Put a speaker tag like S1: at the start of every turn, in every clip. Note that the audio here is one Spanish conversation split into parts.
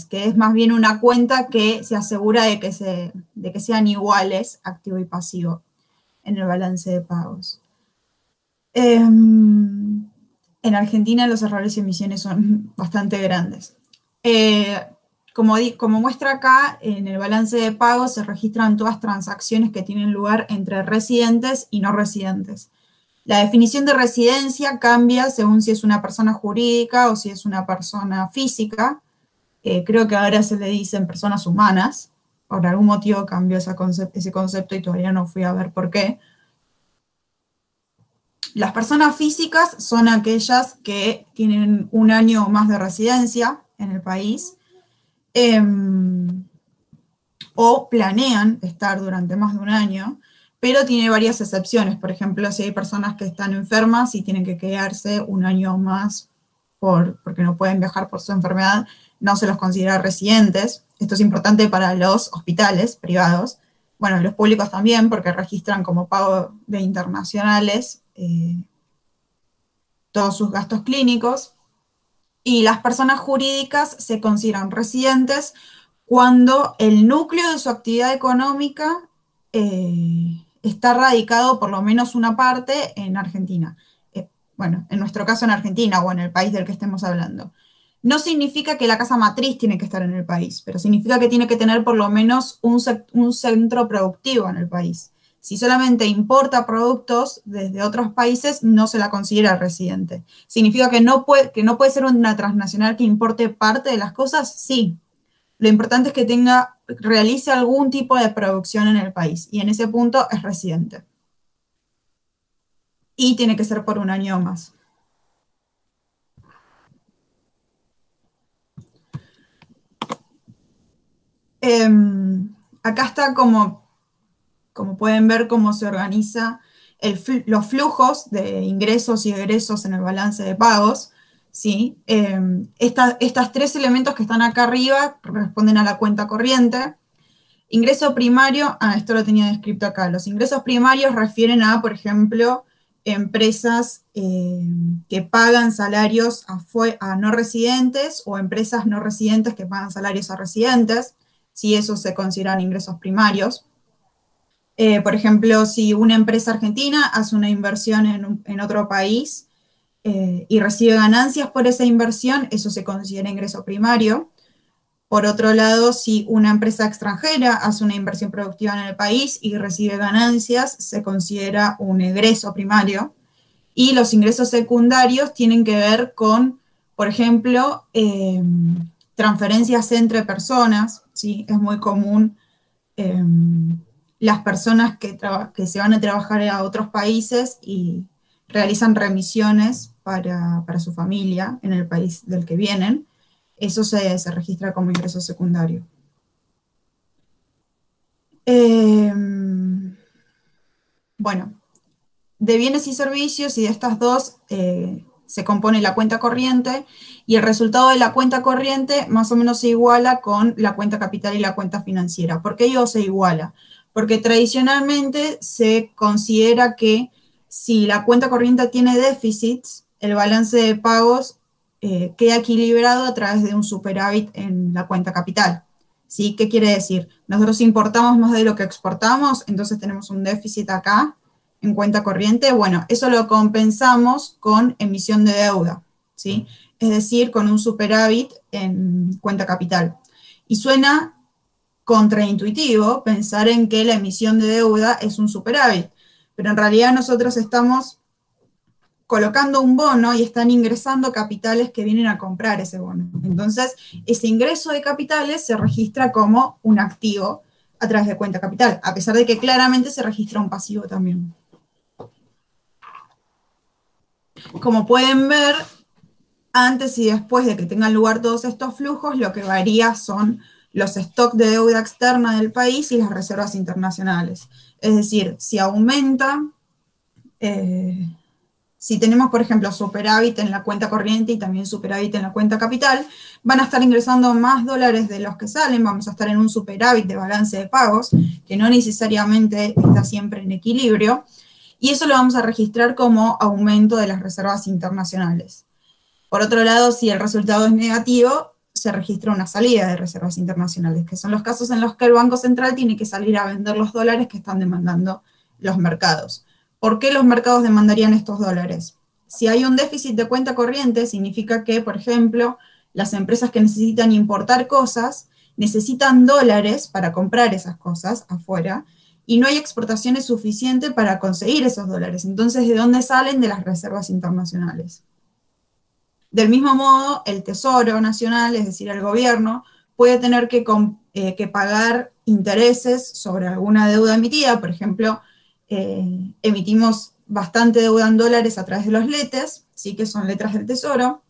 S1: que es más bien una cuenta que se asegura de que sean iguales activo y pasivo en el balance de pagos. En Argentina los errores y emisiones son bastante grandes. Como muestra acá, en el balance de pagos se registran todas transacciones que tienen lugar entre residentes y no residentes. La definición de residencia cambia según si es una persona jurídica o si es una persona física. Creo que ahora se le dicen personas humanas. Por algún motivo cambió ese concepto y todavía no fui a ver por qué. Las personas físicas son aquellas que tienen un año o más de residencia en el país o planean estar durante más de un año, pero tiene varias excepciones. Por ejemplo, si hay personas que están enfermas y tienen que quedarse un año o más porque no pueden viajar por su enfermedad, no se los considera residentes. Esto es importante para los hospitales privados. Bueno, los públicos también, porque registran como pago de internacionales todos sus gastos clínicos. Y las personas jurídicas se consideran residentes cuando el núcleo de su actividad económica está radicado por lo menos una parte en Argentina. Bueno, en nuestro caso en Argentina o en el país del que estemos hablando. No significa que la casa matriz tiene que estar en el país, pero significa que tiene que tener por lo menos un centro productivo en el país. Si solamente importa productos desde otros países, no se la considera residente. ¿Significa que no puede ser una transnacional que importe parte de las cosas? Sí. Lo importante es que realice algún tipo de producción en el país, y en ese punto es residente. Y tiene que ser por un año o más. Acá está como pueden ver cómo se organiza los flujos de ingresos y egresos en el balance de pagos. ¿Sí? Estas tres elementos que están acá arriba responden a la cuenta corriente. Ingreso primario, esto lo tenía descrito acá. Los ingresos primarios refieren a, por ejemplo, empresas que pagan salarios a no residentes o empresas no residentes que pagan salarios a residentes. Si eso se consideran ingresos primarios. Por ejemplo, si una empresa argentina hace una inversión en otro país y recibe ganancias por esa inversión, eso se considera ingreso primario. Por otro lado, si una empresa extranjera hace una inversión productiva en el país y recibe ganancias, se considera un egreso primario. Y los ingresos secundarios tienen que ver con, por ejemplo, transferencias entre personas, ¿sí? Es muy común las personas que se van a trabajar a otros países y realizan remisiones para su familia en el país del que vienen. Eso se registra como ingreso secundario. Bueno, de bienes y servicios, y de estas dos se compone la cuenta corriente, y el resultado de la cuenta corriente más o menos se iguala con la cuenta capital y la cuenta financiera. ¿Por qué digo se iguala? Porque tradicionalmente se considera que si la cuenta corriente tiene déficits, el balance de pagos queda equilibrado a través de un superávit en la cuenta capital. ¿Sí? ¿Qué quiere decir? Nosotros importamos más de lo que exportamos, entonces tenemos un déficit acá en cuenta corriente. Bueno, eso lo compensamos con emisión de deuda, ¿sí? Es decir, con un superávit en cuenta capital. Y suena contraintuitivo pensar en que la emisión de deuda es un superávit, pero en realidad nosotros estamos colocando un bono y están ingresando capitales que vienen a comprar ese bono. Entonces, ese ingreso de capitales se registra como un activo a través de cuenta capital, a pesar de que claramente se registra un pasivo también. Como pueden ver, antes y después de que tengan lugar todos estos flujos, lo que varía son los stocks de deuda externa del país y las reservas internacionales. Es decir, si aumenta, si tenemos, por ejemplo, superávit en la cuenta corriente y también superávit en la cuenta capital, van a estar ingresando más dólares de los que salen, vamos a estar en un superávit de balance de pagos, que no necesariamente está siempre en equilibrio, y eso lo vamos a registrar como aumento de las reservas internacionales. Por otro lado, si el resultado es negativo, se registra una salida de reservas internacionales, que son los casos en los que el Banco Central tiene que salir a vender los dólares que están demandando los mercados. ¿Por qué los mercados demandarían estos dólares? Si hay un déficit de cuenta corriente, significa que, por ejemplo, las empresas que necesitan importar cosas necesitan dólares para comprar esas cosas afuera, y no hay exportaciones suficientes para conseguir esos dólares. Entonces, ¿de dónde salen? De las reservas internacionales. Del mismo modo, el Tesoro Nacional, es decir, el gobierno, puede tener que pagar intereses sobre alguna deuda emitida. Por ejemplo, emitimos bastante deuda en dólares a través de los letes, ¿sí? Que son letras del Tesoro.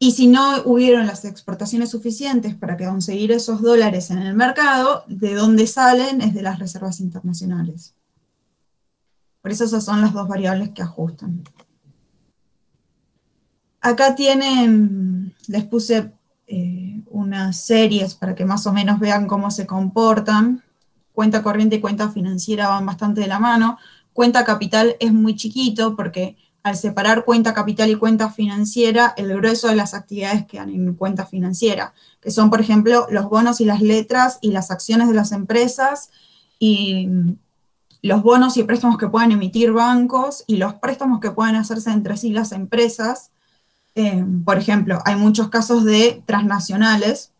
S1: Y si no hubieron las exportaciones suficientes para conseguir esos dólares en el mercado, ¿de dónde salen? Es de las reservas internacionales. Por eso esas son las dos variables que ajustan. Acá tienen, les puse unas series para que más o menos vean cómo se comportan. Cuenta corriente y cuenta financiera van bastante de la mano. Cuenta capital es muy chiquito porque al separar cuenta capital y cuenta financiera, el grueso de las actividades quedan en cuenta financiera, que son, por ejemplo, los bonos y las letras y las acciones de las empresas y los bonos y préstamos que puedan emitir bancos y los préstamos que puedan hacerse entre sí las empresas. Por ejemplo, hay muchos casos de transnacionales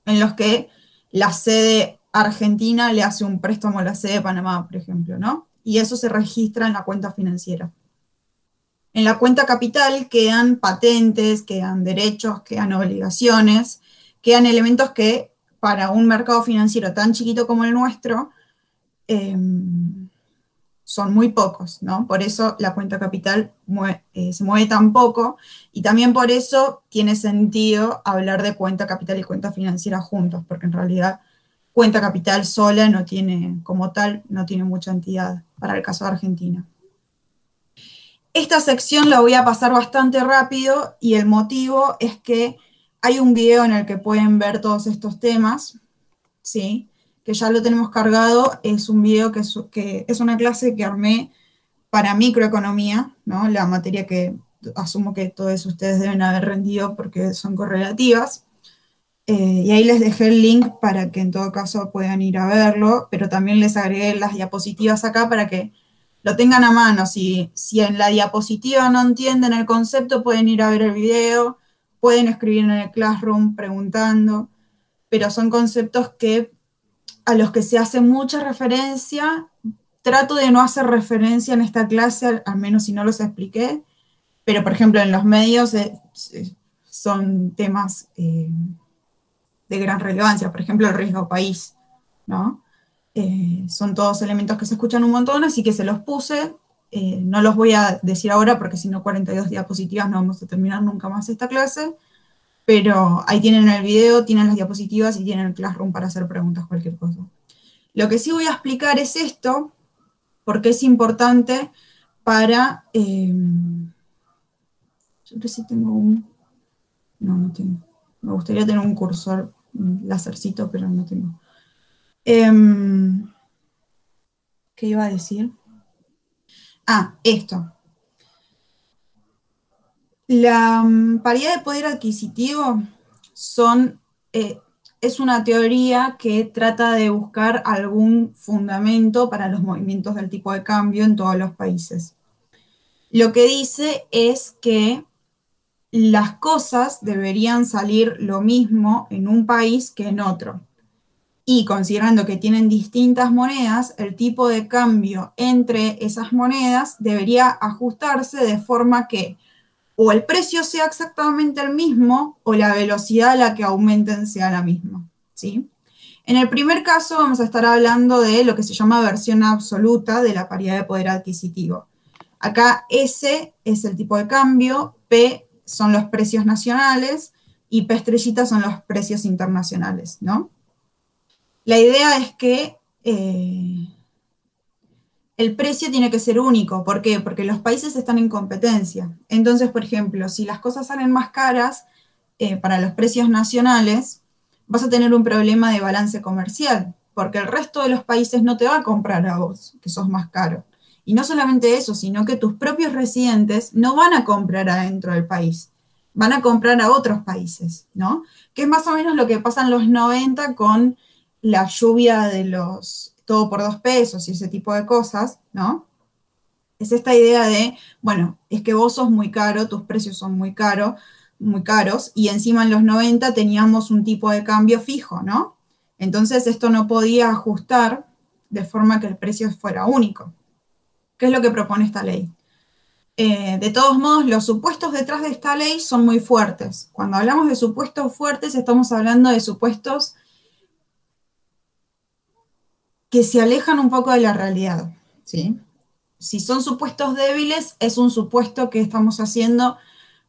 S1: en los que la sede argentina le hace un préstamo a la sede de Panamá, por ejemplo, ¿no? Y eso se registra en la cuenta financiera. En la cuenta capital quedan patentes, quedan derechos, quedan obligaciones, quedan elementos que para un mercado financiero tan chiquito como el nuestro son muy pocos, ¿no? Por eso la cuenta capital se mueve tan poco y también por eso tiene sentido hablar de cuenta capital y cuenta financiera juntos, porque en realidad cuenta capital sola no tiene, como tal, no tiene mucha entidad para el caso de Argentina. Esta sección la voy a pasar bastante rápido y el motivo es que hay un video en el que pueden ver todos estos temas, ¿sí? Que ya lo tenemos cargado, es un video que es una clase que armé para microeconomía, ¿no? La materia que asumo que todos ustedes deben haber rendido porque son correlativas. Y ahí les dejé el link para que en todo caso puedan ir a verlo, pero también les agregué las diapositivas acá para que lo tengan a mano. Si en la diapositiva no entienden el concepto, pueden ir a ver el video, pueden escribir en el Classroom preguntando, pero son conceptos a los que se hace mucha referencia. Trato de no hacer referencia en esta clase, al menos si no los expliqué, pero por ejemplo en los medios son temas de gran relevancia, por ejemplo el riesgo país, ¿no? Son todos elementos que se escuchan un montón, así que se los puse. No los voy a decir ahora porque si no 42 diapositivas no vamos a terminar nunca más esta clase, pero ahí tienen el video, tienen las diapositivas y tienen el Classroom para hacer preguntas, cualquier cosa. Lo que sí voy a explicar es esto, porque es importante para... yo creo que sí tengo un... No tengo. Me gustaría tener un cursor lásercito, pero no tengo. ¿Qué iba a decir? Esto. La paridad de poder adquisitivo es una teoría que trata de buscar algún fundamento para los movimientos del tipo de cambio en todos los países. Lo que dice es que las cosas deberían salir lo mismo en un país que en otro. Y considerando que tienen distintas monedas, el tipo de cambio entre esas monedas debería ajustarse de forma que o el precio sea exactamente el mismo o la velocidad a la que aumenten sea la misma, ¿sí? En el primer caso vamos a estar hablando de lo que se llama versión absoluta de la paridad de poder adquisitivo. Acá S es el tipo de cambio, P son los precios nacionales y P estrellita son los precios internacionales, ¿no? La idea es que el precio tiene que ser único. ¿Por qué? Porque los países están en competencia. Entonces, por ejemplo, si las cosas salen más caras para los precios nacionales, vas a tener un problema de balance comercial, porque el resto de los países no te va a comprar a vos, que sos más caro. Y no solamente eso, sino que tus propios residentes no van a comprar adentro del país. van a comprar a otros países, ¿no? Que es más o menos lo que pasa en los 90 con la lluvia de los todo por 2 pesos y ese tipo de cosas, ¿no? Es esta idea de, bueno, es que vos sos muy caro, tus precios son muy caros, y encima en los 90 teníamos un tipo de cambio fijo, ¿no? Entonces esto no podía ajustar de forma que el precio fuera único. ¿Qué es lo que propone esta ley? De todos modos, los supuestos detrás de esta ley son muy fuertes. Cuando hablamos de supuestos fuertes, estamos hablando de supuestos que se alejan un poco de la realidad, ¿sí? Si son supuestos débiles, es un supuesto que estamos haciendo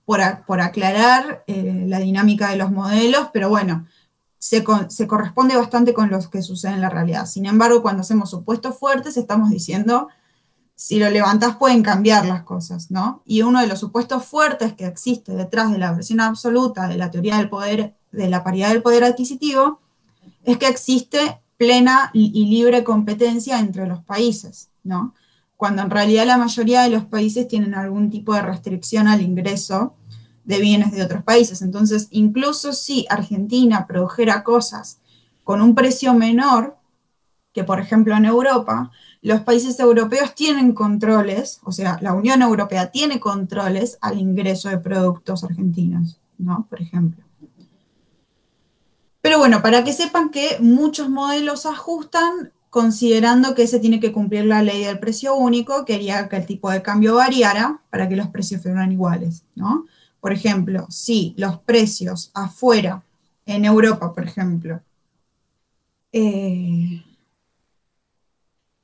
S1: por aclarar la dinámica de los modelos, pero bueno, se corresponde bastante con lo que sucede en la realidad. Sin embargo, cuando hacemos supuestos fuertes, estamos diciendo, si lo levantás pueden cambiar las cosas, ¿no? Y uno de los supuestos fuertes que existe detrás de la versión absoluta de la teoría del poder, de la paridad del poder adquisitivo, es que existe plena y libre competencia entre los países, ¿no? Cuando en realidad la mayoría de los países tienen algún tipo de restricción al ingreso de bienes de otros países. Entonces, incluso si Argentina produjera cosas con un precio menor que, por ejemplo, en Europa, los países europeos tienen controles, o sea, la Unión Europea tiene controles al ingreso de productos argentinos, ¿no? Por ejemplo. Pero bueno, para que sepan que muchos modelos ajustan considerando que se tiene que cumplir la ley del precio único, que haría que el tipo de cambio variara para que los precios fueran iguales, ¿no? Por ejemplo, si los precios afuera, en Europa, por ejemplo, eh,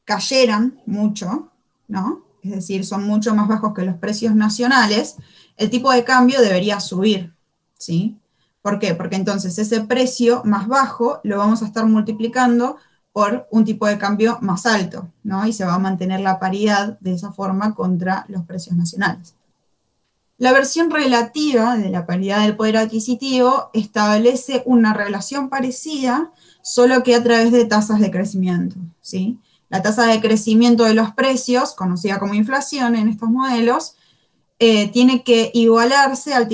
S1: cayeran mucho, ¿no? Es decir, son mucho más bajos que los precios nacionales, el tipo de cambio debería subir, ¿sí? ¿Por qué? Porque entonces ese precio más bajo lo vamos a estar multiplicando por un tipo de cambio más alto, ¿no? Y se va a mantener la paridad de esa forma contra los precios nacionales. La versión relativa de la paridad del poder adquisitivo establece una relación parecida, solo que a través de tasas de crecimiento, ¿sí? La tasa de crecimiento de los precios, conocida como inflación en estos modelos, tiene que igualarse a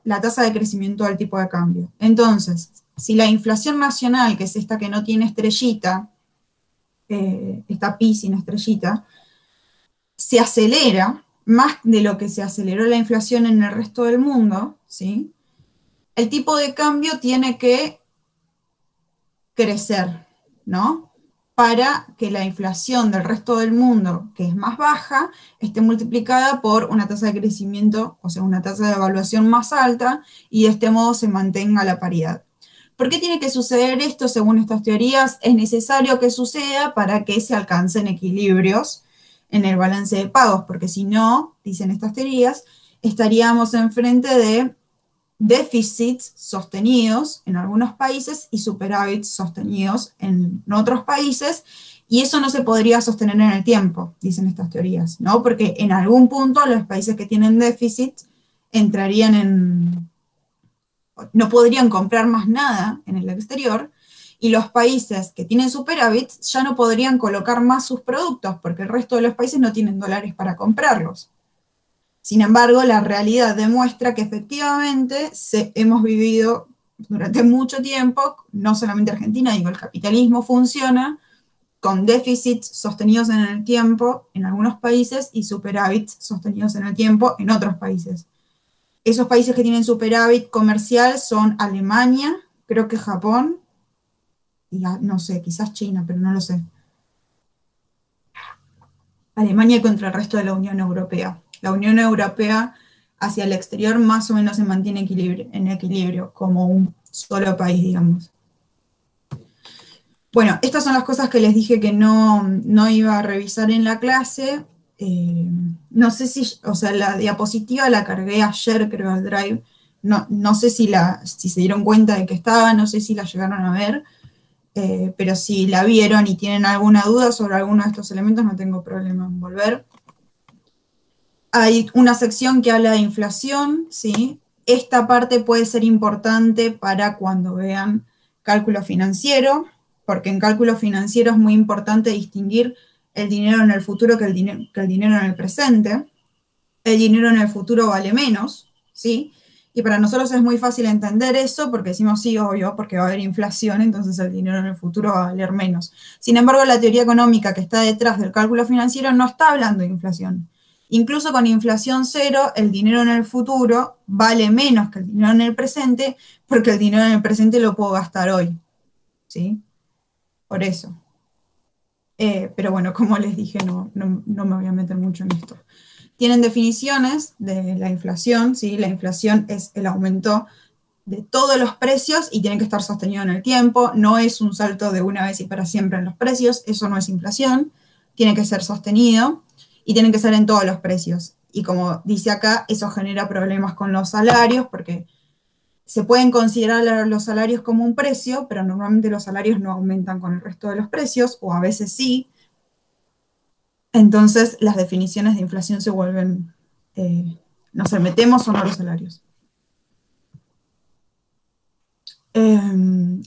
S1: la tasa de crecimiento del tipo de cambio. Entonces, si la inflación nacional, que es esta que no tiene estrellita, esta pi sin estrellita, se acelera más de lo que se aceleró la inflación en el resto del mundo, ¿sí? El tipo de cambio tiene que crecer, ¿no? Para que la inflación del resto del mundo, que es más baja, esté multiplicada por una tasa de crecimiento, o sea, una tasa de evaluación más alta, y de este modo se mantenga la paridad. ¿Por qué tiene que suceder esto según estas teorías? Es necesario que suceda para que se alcancen equilibrios en el balance de pagos, porque si no, dicen estas teorías, estaríamos enfrente de déficits sostenidos en algunos países y superávits sostenidos en otros países, y eso no se podría sostener en el tiempo, dicen estas teorías, ¿no? Porque en algún punto los países que tienen déficit entrarían en, no podrían comprar más nada en el exterior, y los países que tienen superávits ya no podrían colocar más sus productos, porque el resto de los países no tienen dólares para comprarlos. Sin embargo, la realidad demuestra que efectivamente hemos vivido durante mucho tiempo, no solamente Argentina, digo, el capitalismo funciona con déficits sostenidos en el tiempo en algunos países y superávits sostenidos en el tiempo en otros países. Esos países que tienen superávit comercial son Alemania, creo que Japón, y no sé, quizás China, pero no lo sé. Alemania contra el resto de la Unión Europea. La Unión Europea hacia el exterior más o menos se mantiene en equilibrio, como un solo país, digamos. Bueno, estas son las cosas que les dije que no iba a revisar en la clase. No sé si, o sea, la diapositiva la cargué ayer, creo, al Drive. No sé si se dieron cuenta de que estaba, no sé si la llegaron a ver, pero si la vieron y tienen alguna duda sobre alguno de estos elementos, no tengo problema en volver. Hay una sección que habla de inflación, ¿sí? Esta parte puede ser importante para cuando vean cálculo financiero, porque en cálculo financiero es muy importante distinguir el dinero en el futuro que el dinero en el presente. El dinero en el futuro vale menos, ¿sí? Y para nosotros es muy fácil entender eso porque decimos, sí, obvio, porque va a haber inflación, entonces el dinero en el futuro va a valer menos. Sin embargo, la teoría económica que está detrás del cálculo financiero no está hablando de inflación. Incluso con inflación cero, el dinero en el futuro vale menos que el dinero en el presente, porque el dinero en el presente lo puedo gastar hoy, ¿sí? Por eso. Pero bueno, como les dije, no me voy a meter mucho en esto. Tienen definiciones de la inflación, ¿sí? La inflación es el aumento de todos los precios y tiene que estar sostenido en el tiempo, no es un salto de una vez y para siempre en los precios, eso no es inflación, tiene que ser sostenido y tiene que ser en todos los precios. Y como dice acá, eso genera problemas con los salarios porque se pueden considerar los salarios como un precio, pero normalmente los salarios no aumentan con el resto de los precios, o a veces sí. Entonces las definiciones de inflación se vuelven, no sé, metemos o no los salarios.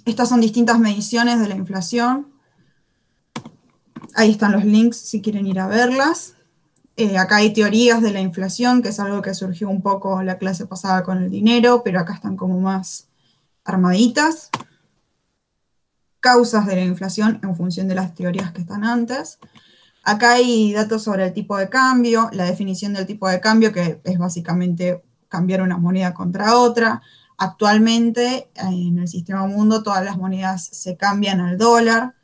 S1: Estas son distintas mediciones de la inflación. Ahí están los links si quieren ir a verlas. Acá hay teorías de la inflación, que es algo que surgió un poco la clase pasada con el dinero, pero acá están como más armaditas. Causas de la inflación en función de las teorías que están antes. Acá hay datos sobre el tipo de cambio, la definición del tipo de cambio, que es básicamente cambiar una moneda contra otra. Actualmente, en el sistema mundo, todas las monedas se cambian al dólar,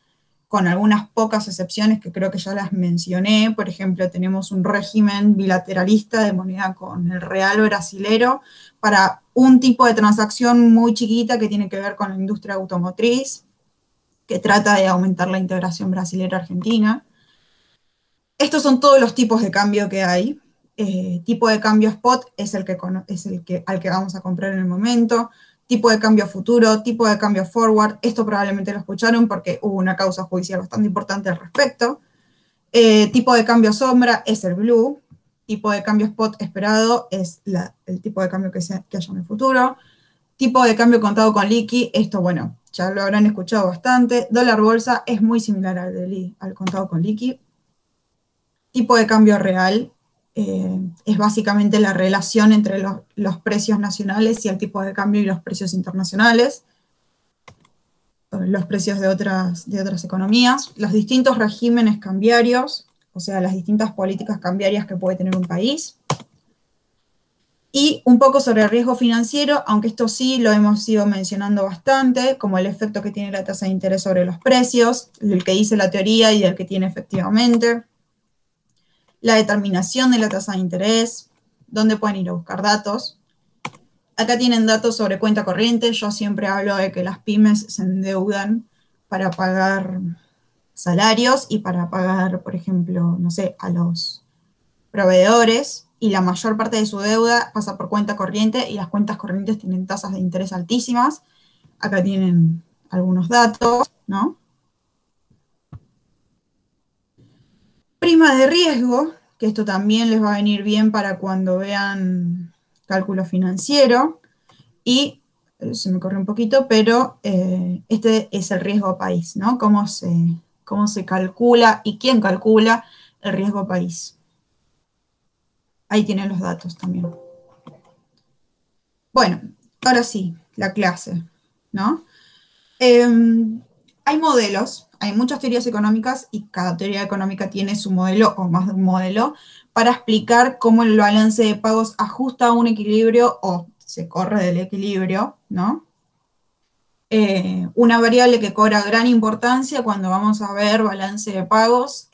S1: con algunas pocas excepciones que creo que ya las mencioné. Por ejemplo, tenemos un régimen bilateralista de moneda con el real brasilero para un tipo de transacción muy chiquita que tiene que ver con la industria automotriz, que trata de aumentar la integración brasilera-argentina. Estos son todos los tipos de cambio que hay. Tipo de cambio spot es al que vamos a comprar en el momento. Tipo de cambio futuro, tipo de cambio forward. Esto probablemente lo escucharon porque hubo una causa judicial bastante importante al respecto. Tipo de cambio sombra es el blue. Tipo de cambio spot esperado es el tipo de cambio que haya en el futuro. Tipo de cambio contado con liqui, esto, bueno, ya lo habrán escuchado bastante. Dólar bolsa es muy similar al contado con liqui. Tipo de cambio real es básicamente la relación entre los precios nacionales y el tipo de cambio y los precios internacionales, los precios de otras economías, los distintos regímenes cambiarios, o sea, las distintas políticas cambiarias que puede tener un país, y un poco sobre el riesgo financiero, aunque esto sí lo hemos ido mencionando bastante, como el efecto que tiene la tasa de interés sobre los precios, el que dice la teoría y el que tiene efectivamente, la determinación de la tasa de interés, dónde pueden ir a buscar datos. Acá tienen datos sobre cuenta corriente. Yo siempre hablo de que las pymes se endeudan para pagar salarios y para pagar, por ejemplo, no sé, a los proveedores, y la mayor parte de su deuda pasa por cuenta corriente y las cuentas corrientes tienen tasas de interés altísimas. Acá tienen algunos datos, ¿no? Prima de riesgo, que esto también les va a venir bien para cuando vean cálculo financiero, y se me corre un poquito, pero este es el riesgo país, ¿no? Cómo se calcula y quién calcula el riesgo país. Ahí tienen los datos también. Bueno, ahora sí, la clase, ¿no? Hay modelos, hay muchas teorías económicas y cada teoría económica tiene su modelo o más de un modelo para explicar cómo el balance de pagos ajusta a un equilibrio o se corre del equilibrio, ¿no? Una variable que cobra gran importancia cuando vamos a ver balance de pagos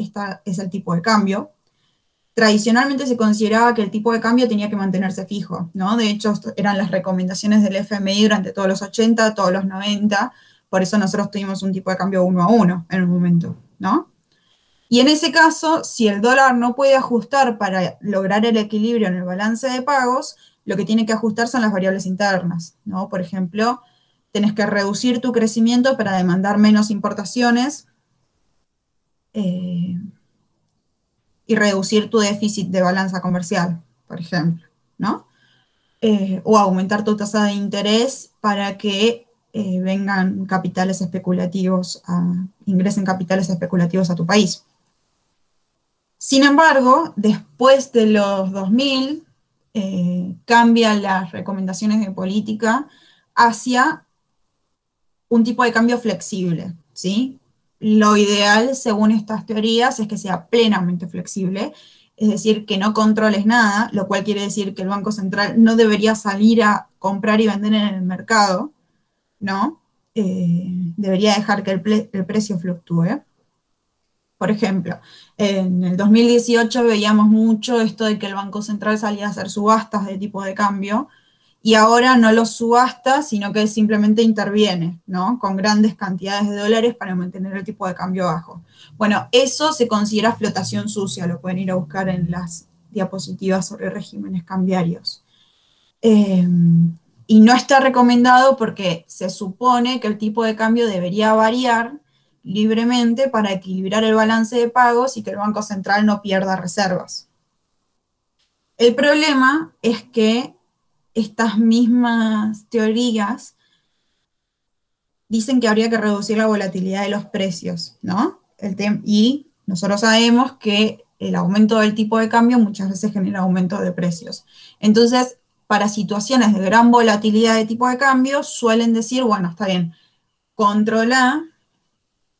S1: es el tipo de cambio. Tradicionalmente se consideraba que el tipo de cambio tenía que mantenerse fijo, ¿no? De hecho, eran las recomendaciones del FMI durante todos los 80, todos los 90, por eso nosotros tuvimos un tipo de cambio 1 a 1 en un momento, ¿no? Y en ese caso, si el dólar no puede ajustar para lograr el equilibrio en el balance de pagos, lo que tiene que ajustar son las variables internas, ¿no? Por ejemplo, tenés que reducir tu crecimiento para demandar menos importaciones y reducir tu déficit de balanza comercial, por ejemplo, ¿no? O aumentar tu tasa de interés para que vengan capitales especulativos, ingresen capitales especulativos a tu país. Sin embargo, después de los 2000, cambia las recomendaciones de política hacia un tipo de cambio flexible, ¿sí? Lo ideal, según estas teorías, es que sea plenamente flexible, es decir, que no controles nada, lo cual quiere decir que el Banco Central no debería salir a comprar y vender en el mercado, ¿no? Debería dejar que el precio fluctúe. Por ejemplo, en el 2018 veíamos mucho esto de que el Banco Central salía a hacer subastas de tipo de cambio, y ahora no los subasta, sino que simplemente interviene, ¿no? Con grandes cantidades de dólares para mantener el tipo de cambio bajo. Bueno, eso se considera flotación sucia, lo pueden ir a buscar en las diapositivas sobre regímenes cambiarios. Y no está recomendado porque se supone que el tipo de cambio debería variar libremente para equilibrar el balance de pagos y que el Banco Central no pierda reservas. El problema es que estas mismas teorías dicen que habría que reducir la volatilidad de los precios, ¿no? Y nosotros sabemos que el aumento del tipo de cambio muchas veces genera aumento de precios. Entonces, para situaciones de gran volatilidad de tipo de cambio, suelen decir, bueno, está bien, controla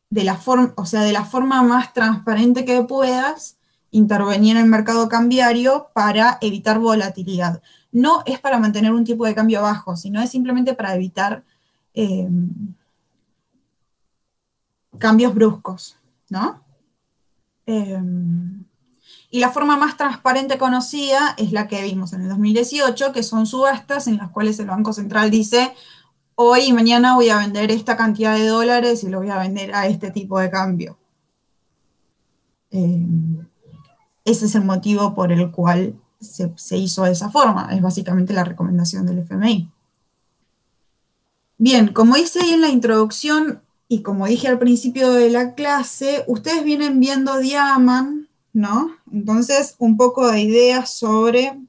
S1: de la forma, o sea, de la forma más transparente que puedas, intervenir en el mercado cambiario para evitar volatilidad. No es para mantener un tipo de cambio bajo, sino es simplemente para evitar eh, cambios bruscos, ¿no? Eh, y la forma más transparente conocida es la que vimos en el 2018, que son subastas en las cuales el Banco Central dice, hoy y mañana voy a vender esta cantidad de dólares y lo voy a vender a este tipo de cambio. Ese es el motivo por el cual se hizo de esa forma, es básicamente la recomendación del FMI. Bien, como hice ahí en la introducción y como dije al principio de la clase, ustedes vienen viendo Diaman, ¿no? Entonces, un poco de ideas sobre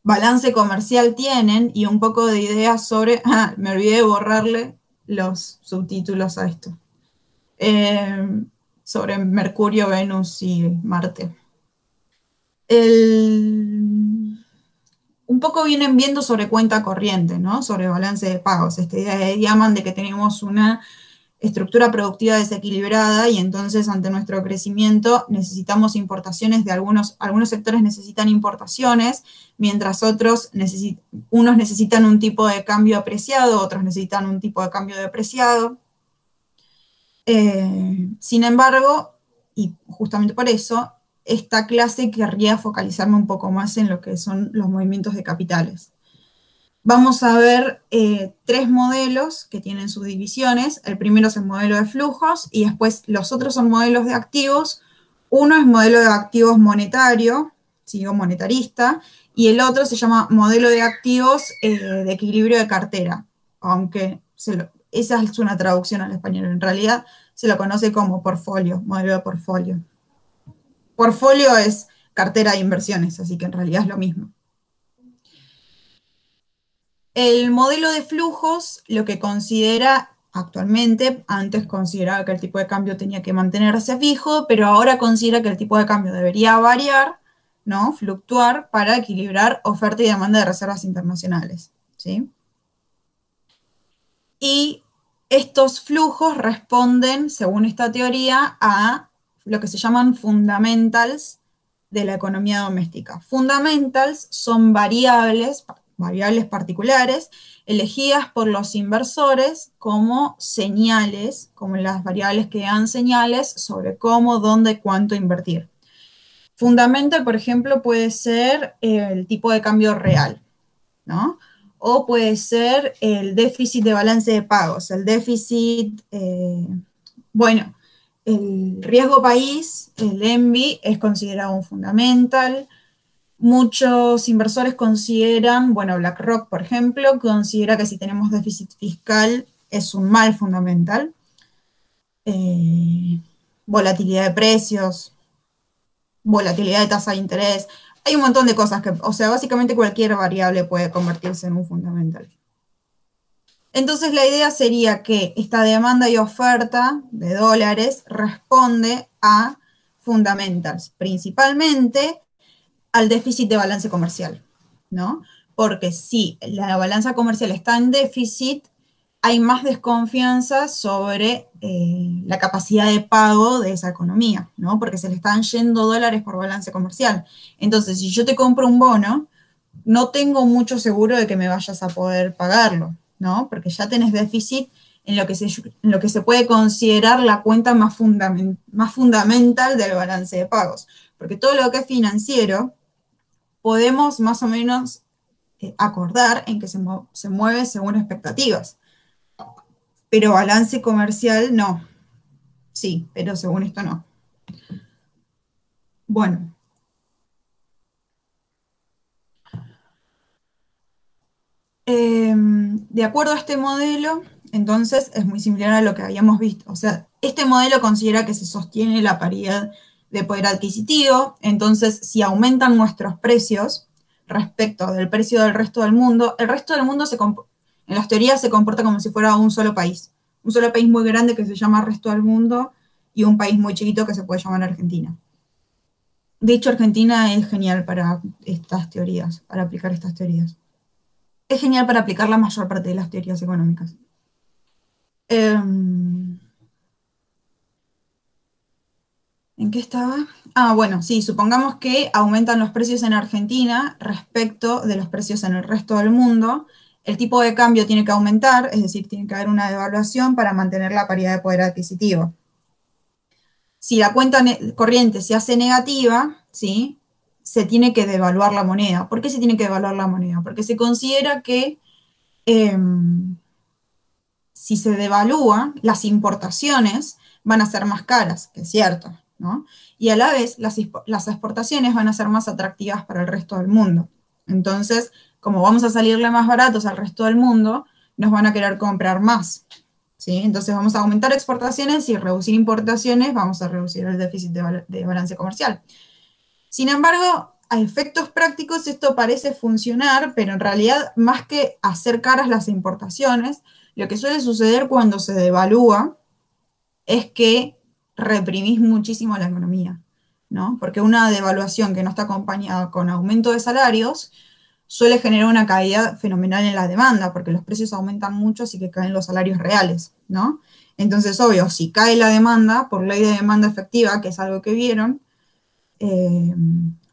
S1: balance comercial tienen y un poco de ideas sobre, me olvidé de borrarle los subtítulos a esto, sobre Mercurio, Venus y Marte. Un poco vienen viendo sobre cuenta corriente, ¿no? Sobre balance de pagos, esta idea de Diamond de que tenemos una estructura productiva desequilibrada y entonces ante nuestro crecimiento necesitamos importaciones de algunos sectores necesitan importaciones, mientras unos necesitan un tipo de cambio apreciado, otros necesitan un tipo de cambio depreciado. Sin embargo, y justamente por eso, esta clase querría focalizarme un poco más en lo que son los movimientos de capitales. Vamos a ver tres modelos que tienen sus divisiones. El primero es el modelo de flujos y después los otros son modelos de activos. Uno es modelo de activos monetario, sigo monetarista, y el otro se llama modelo de activos de equilibrio de cartera, aunque esa es una traducción al español. En realidad se lo conoce como portfolio, modelo de portfolio. Portfolio es cartera de inversiones, así que en realidad es lo mismo. El modelo de flujos lo que considera actualmente, antes consideraba que el tipo de cambio tenía que mantenerse fijo, pero ahora considera que el tipo de cambio debería variar, ¿no? Fluctuar para equilibrar oferta y demanda de reservas internacionales, ¿sí? Y estos flujos responden, según esta teoría, a lo que se llaman fundamentals de la economía doméstica. Fundamentals son variables particulares, elegidas por los inversores como señales, como las variables que dan señales sobre cómo, dónde, cuánto invertir. Fundamental, por ejemplo, puede ser el tipo de cambio real, ¿no? O puede ser el déficit de balance de pagos, el déficit, bueno, el riesgo país, el ENVI, es considerado un fundamental. Muchos inversores consideran, bueno, BlackRock, por ejemplo, considera que si tenemos déficit fiscal es un mal fundamental. Volatilidad de precios, volatilidad de tasa de interés. Hay un montón de cosas que, o sea, básicamente cualquier variable puede convertirse en un fundamental. Entonces la idea sería que esta demanda y oferta de dólares responde a fundamentals, principalmente al déficit de balance comercial, ¿no? Porque si la balanza comercial está en déficit, hay más desconfianza sobre la capacidad de pago de esa economía, ¿no? Porque se le están yendo dólares por balance comercial. Entonces, si yo te compro un bono, no tengo mucho seguro de que me vayas a poder pagarlo, ¿no? Porque ya tenés déficit en lo que se puede considerar la cuenta más fundamental del balance de pagos. Porque todo lo que es financiero, podemos más o menos acordar en que se mueve según expectativas. Pero balance comercial no. Sí, pero según esto no. Bueno, de acuerdo a este modelo, entonces es muy similar a lo que habíamos visto. O sea, este modelo considera que se sostiene la paridad de poder adquisitivo, entonces si aumentan nuestros precios respecto del precio del resto del mundo, el resto del mundo en las teorías se comporta como si fuera un solo país muy grande que se llama resto del mundo y un país muy chiquito que se puede llamar Argentina. De hecho, Argentina es genial para estas teorías, para aplicar estas teorías. Es genial para aplicar la mayor parte de las teorías económicas. ¿En qué estaba? Bueno, sí, supongamos que aumentan los precios en Argentina respecto de los precios en el resto del mundo. El tipo de cambio tiene que aumentar, es decir, tiene que haber una devaluación para mantener la paridad de poder adquisitivo. Si la cuenta corriente se hace negativa, ¿sí? Se tiene que devaluar la moneda. ¿Por qué se tiene que devaluar la moneda? Porque se considera que si se devalúa, las importaciones van a ser más caras, que es cierto, ¿no? Y a la vez las exportaciones van a ser más atractivas para el resto del mundo. Entonces, como vamos a salirle más baratos al resto del mundo, nos van a querer comprar más, ¿sí? Entonces vamos a aumentar exportaciones y reducir importaciones, vamos a reducir el déficit de balance comercial. Sin embargo, a efectos prácticos esto parece funcionar, pero en realidad más que hacer caras las importaciones, lo que suele suceder cuando se devalúa es que reprimís muchísimo la economía, ¿no? Porque una devaluación que no está acompañada con aumento de salarios suele generar una caída fenomenal en la demanda, porque los precios aumentan mucho, así que caen los salarios reales, ¿no? Entonces, obvio, si cae la demanda, por ley de demanda efectiva, que es algo que vieron,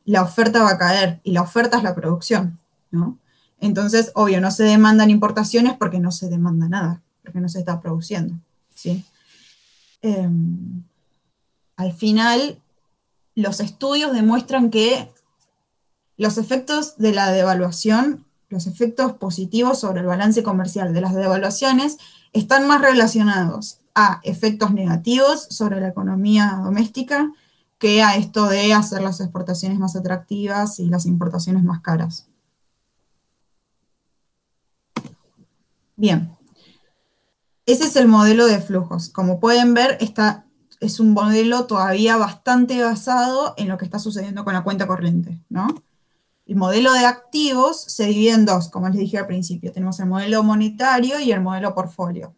S1: la oferta va a caer, y la oferta es la producción, ¿no? Entonces, obvio, no se demandan importaciones porque no se demanda nada, porque no se está produciendo, ¿sí? Al final, los estudios demuestran que los efectos de la devaluación, los efectos positivos sobre el balance comercial de las devaluaciones, están más relacionados a efectos negativos sobre la economía doméstica que a esto de hacer las exportaciones más atractivas y las importaciones más caras. Bien, ese es el modelo de flujos. Como pueden ver, es un modelo todavía bastante basado en lo que está sucediendo con la cuenta corriente, ¿no? El modelo de activos se divide en dos, como les dije al principio. Tenemos el modelo monetario y el modelo portfolio.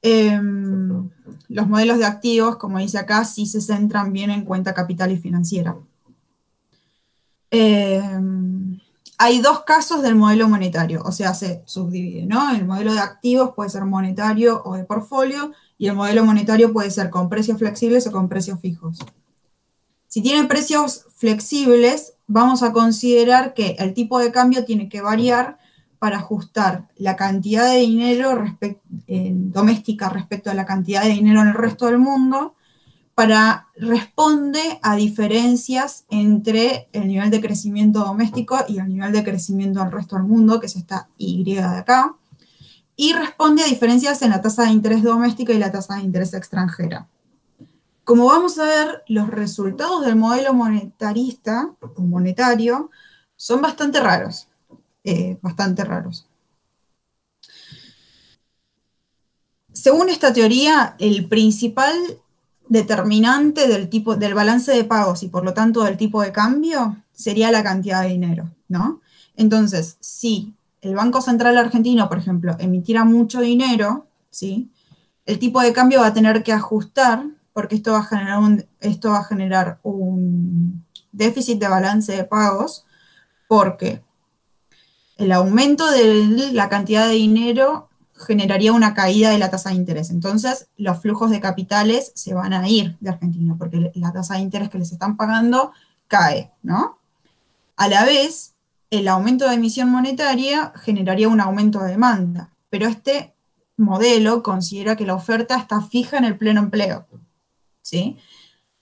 S1: Los modelos de activos, como dice acá, sí se centran bien en cuenta capital y financiera. Hay dos casos del modelo monetario, o sea, se subdivide, ¿no? El modelo de activos puede ser monetario o de portfolio, y el modelo monetario puede ser con precios flexibles o con precios fijos. Si tiene precios flexibles, vamos a considerar que el tipo de cambio tiene que variar para ajustar la cantidad de dinero doméstica respecto a la cantidad de dinero en el resto del mundo, responde a diferencias entre el nivel de crecimiento doméstico y el nivel de crecimiento del resto del mundo, que es esta Y de acá, y responde a diferencias en la tasa de interés doméstica y la tasa de interés extranjera. Como vamos a ver, los resultados del modelo monetarista, o monetario, son bastante raros, bastante raros. Según esta teoría, el principal determinante del balance de pagos y por lo tanto del tipo de cambio sería la cantidad de dinero, ¿no? Entonces, si el Banco Central Argentino, por ejemplo, emitiera mucho dinero, ¿sí? El tipo de cambio va a tener que ajustar porque esto va a generar déficit de balance de pagos, porque el aumento de la cantidad de dinero generaría una caída de la tasa de interés. Entonces, los flujos de capitales se van a ir de Argentina, porque la tasa de interés que les están pagando cae, ¿no? A la vez, el aumento de emisión monetaria generaría un aumento de demanda, pero este modelo considera que la oferta está fija en el pleno empleo, ¿sí?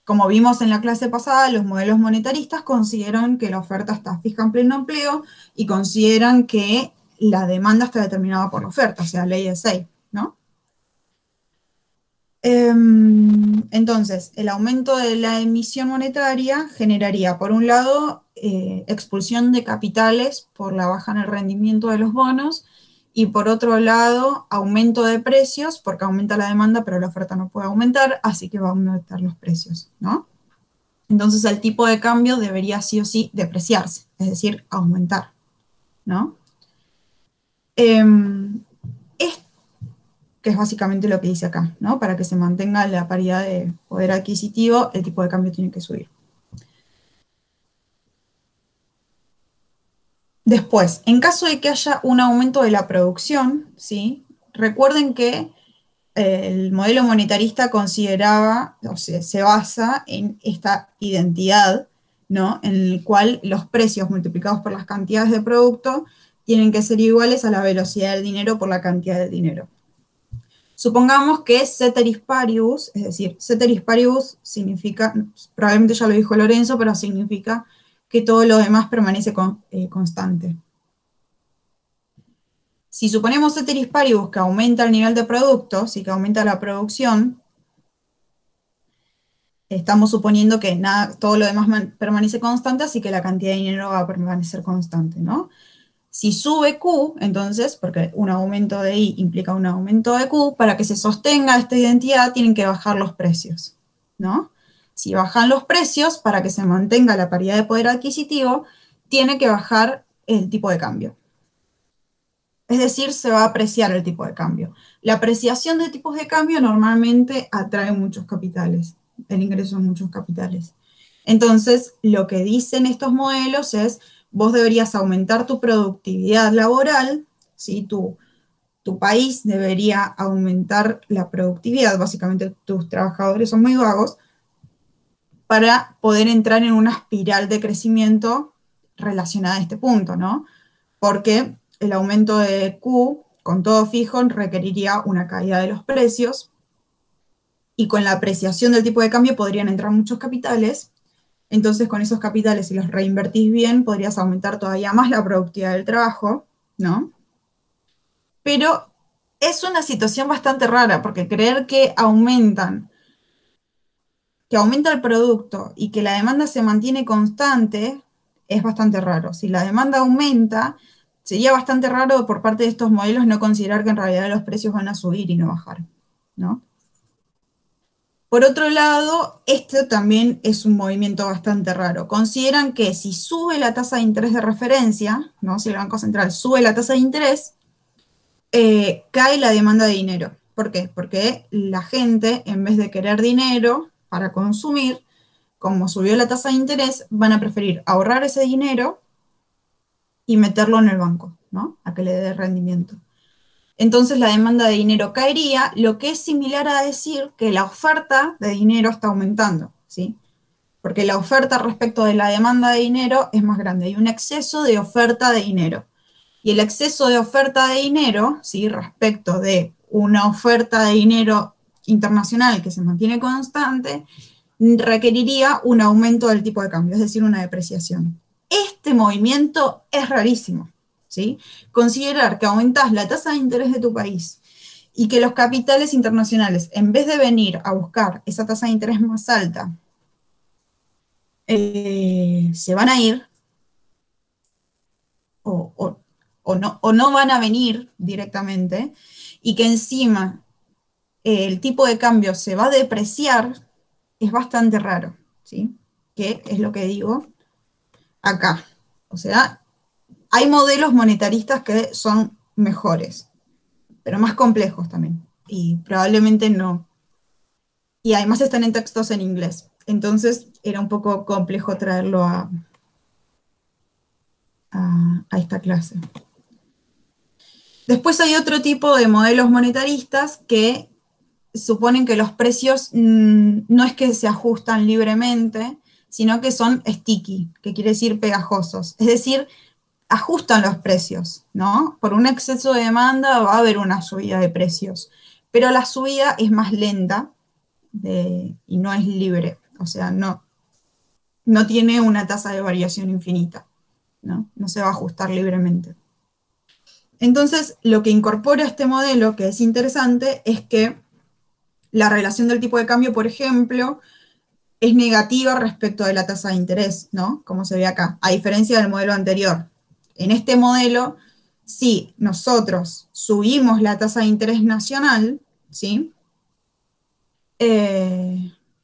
S1: Como vimos en la clase pasada, los modelos monetaristas consideran que la oferta está fija en pleno empleo y consideran que la demanda está determinada por la oferta, o sea, ley de Say, ¿no? Entonces, el aumento de la emisión monetaria generaría, por un lado, expulsión de capitales por la baja en el rendimiento de los bonos, y por otro lado, aumento de precios, porque aumenta la demanda, pero la oferta no puede aumentar, así que va a aumentar los precios, ¿no? Entonces el tipo de cambio debería sí o sí depreciarse, es decir, aumentar, ¿no? Es, que es básicamente lo que dice acá, ¿no? Para que se mantenga la paridad de poder adquisitivo, el tipo de cambio tiene que subir. Después, en caso de que haya un aumento de la producción, ¿sí? Recuerden que el modelo monetarista consideraba, o sea, se basa en esta identidad, ¿no? En el cual los precios multiplicados por las cantidades de producto tienen que ser iguales a la velocidad del dinero por la cantidad de dinero. Supongamos que ceteris paribus, es decir, ceteris paribus significa, probablemente ya lo dijo Lorenzo, pero significa que todo lo demás permanece constante. Si suponemos ceteris paribus que aumenta el nivel de productos y que aumenta la producción, estamos suponiendo que nada, todo lo demás permanece constante, así que la cantidad de dinero va a permanecer constante, ¿no? Si sube Q, entonces, porque un aumento de I implica un aumento de Q, para que se sostenga esta identidad tienen que bajar los precios, ¿no? Si bajan los precios, para que se mantenga la paridad de poder adquisitivo, tiene que bajar el tipo de cambio. Es decir, se va a apreciar el tipo de cambio. La apreciación de tipos de cambio normalmente atrae muchos capitales, el ingreso de muchos capitales. Entonces, lo que dicen estos modelos es, vos deberías aumentar tu productividad laboral, ¿sí? Tu país debería aumentar la productividad, básicamente tus trabajadores son muy vagos, para poder entrar en una espiral de crecimiento relacionada a este punto, ¿no? Porque el aumento de Q con todo fijo requeriría una caída de los precios, y con la apreciación del tipo de cambio podrían entrar muchos capitales. Entonces, con esos capitales, si los reinvertís bien, podrías aumentar todavía más la productividad del trabajo, ¿no? Pero es una situación bastante rara, porque creer que aumenta el producto y que la demanda se mantiene constante es bastante raro. Si la demanda aumenta, sería bastante raro por parte de estos modelos no considerar que en realidad los precios van a subir y no bajar, ¿no? Por otro lado, este también es un movimiento bastante raro. Consideran que si sube la tasa de interés de referencia, ¿no? Si el Banco Central sube la tasa de interés, cae la demanda de dinero. ¿Por qué? Porque la gente, en vez de querer dinero para consumir, como subió la tasa de interés, van a preferir ahorrar ese dinero y meterlo en el banco, ¿no? A que le dé rendimiento. Entonces la demanda de dinero caería, lo que es similar a decir que la oferta de dinero está aumentando, ¿sí? Porque la oferta respecto de la demanda de dinero es más grande, hay un exceso de oferta de dinero. Y el exceso de oferta de dinero, ¿sí? Respecto de una oferta de dinero internacional que se mantiene constante, requeriría un aumento del tipo de cambio, es decir, una depreciación. Este movimiento es rarísimo, ¿sí? Considerar que aumentás la tasa de interés de tu país y que los capitales internacionales, en vez de venir a buscar esa tasa de interés más alta, se van a ir o no van a venir directamente, y que encima el tipo de cambio se va a depreciar, es bastante raro, ¿sí? Que es lo que digo acá. O sea, hay modelos monetaristas que son mejores, pero más complejos también. Y probablemente no. Y además están en textos en inglés. Entonces, era un poco complejo traerlo a esta clase. Después hay otro tipo de modelos monetaristas que suponen que los precios no es que se ajustan libremente, sino que son sticky, que quiere decir pegajosos. Es decir, ajustan los precios, ¿no? Por un exceso de demanda va a haber una subida de precios, pero la subida es más lenta y no es libre, o sea, no tiene una tasa de variación infinita, ¿no? No se va a ajustar libremente. Entonces, lo que incorpora este modelo, que es interesante, es que la relación del tipo de cambio, por ejemplo, es negativa respecto de la tasa de interés, ¿no? Como se ve acá, a diferencia del modelo anterior. En este modelo, si nosotros subimos la tasa de interés nacional, ¿sí?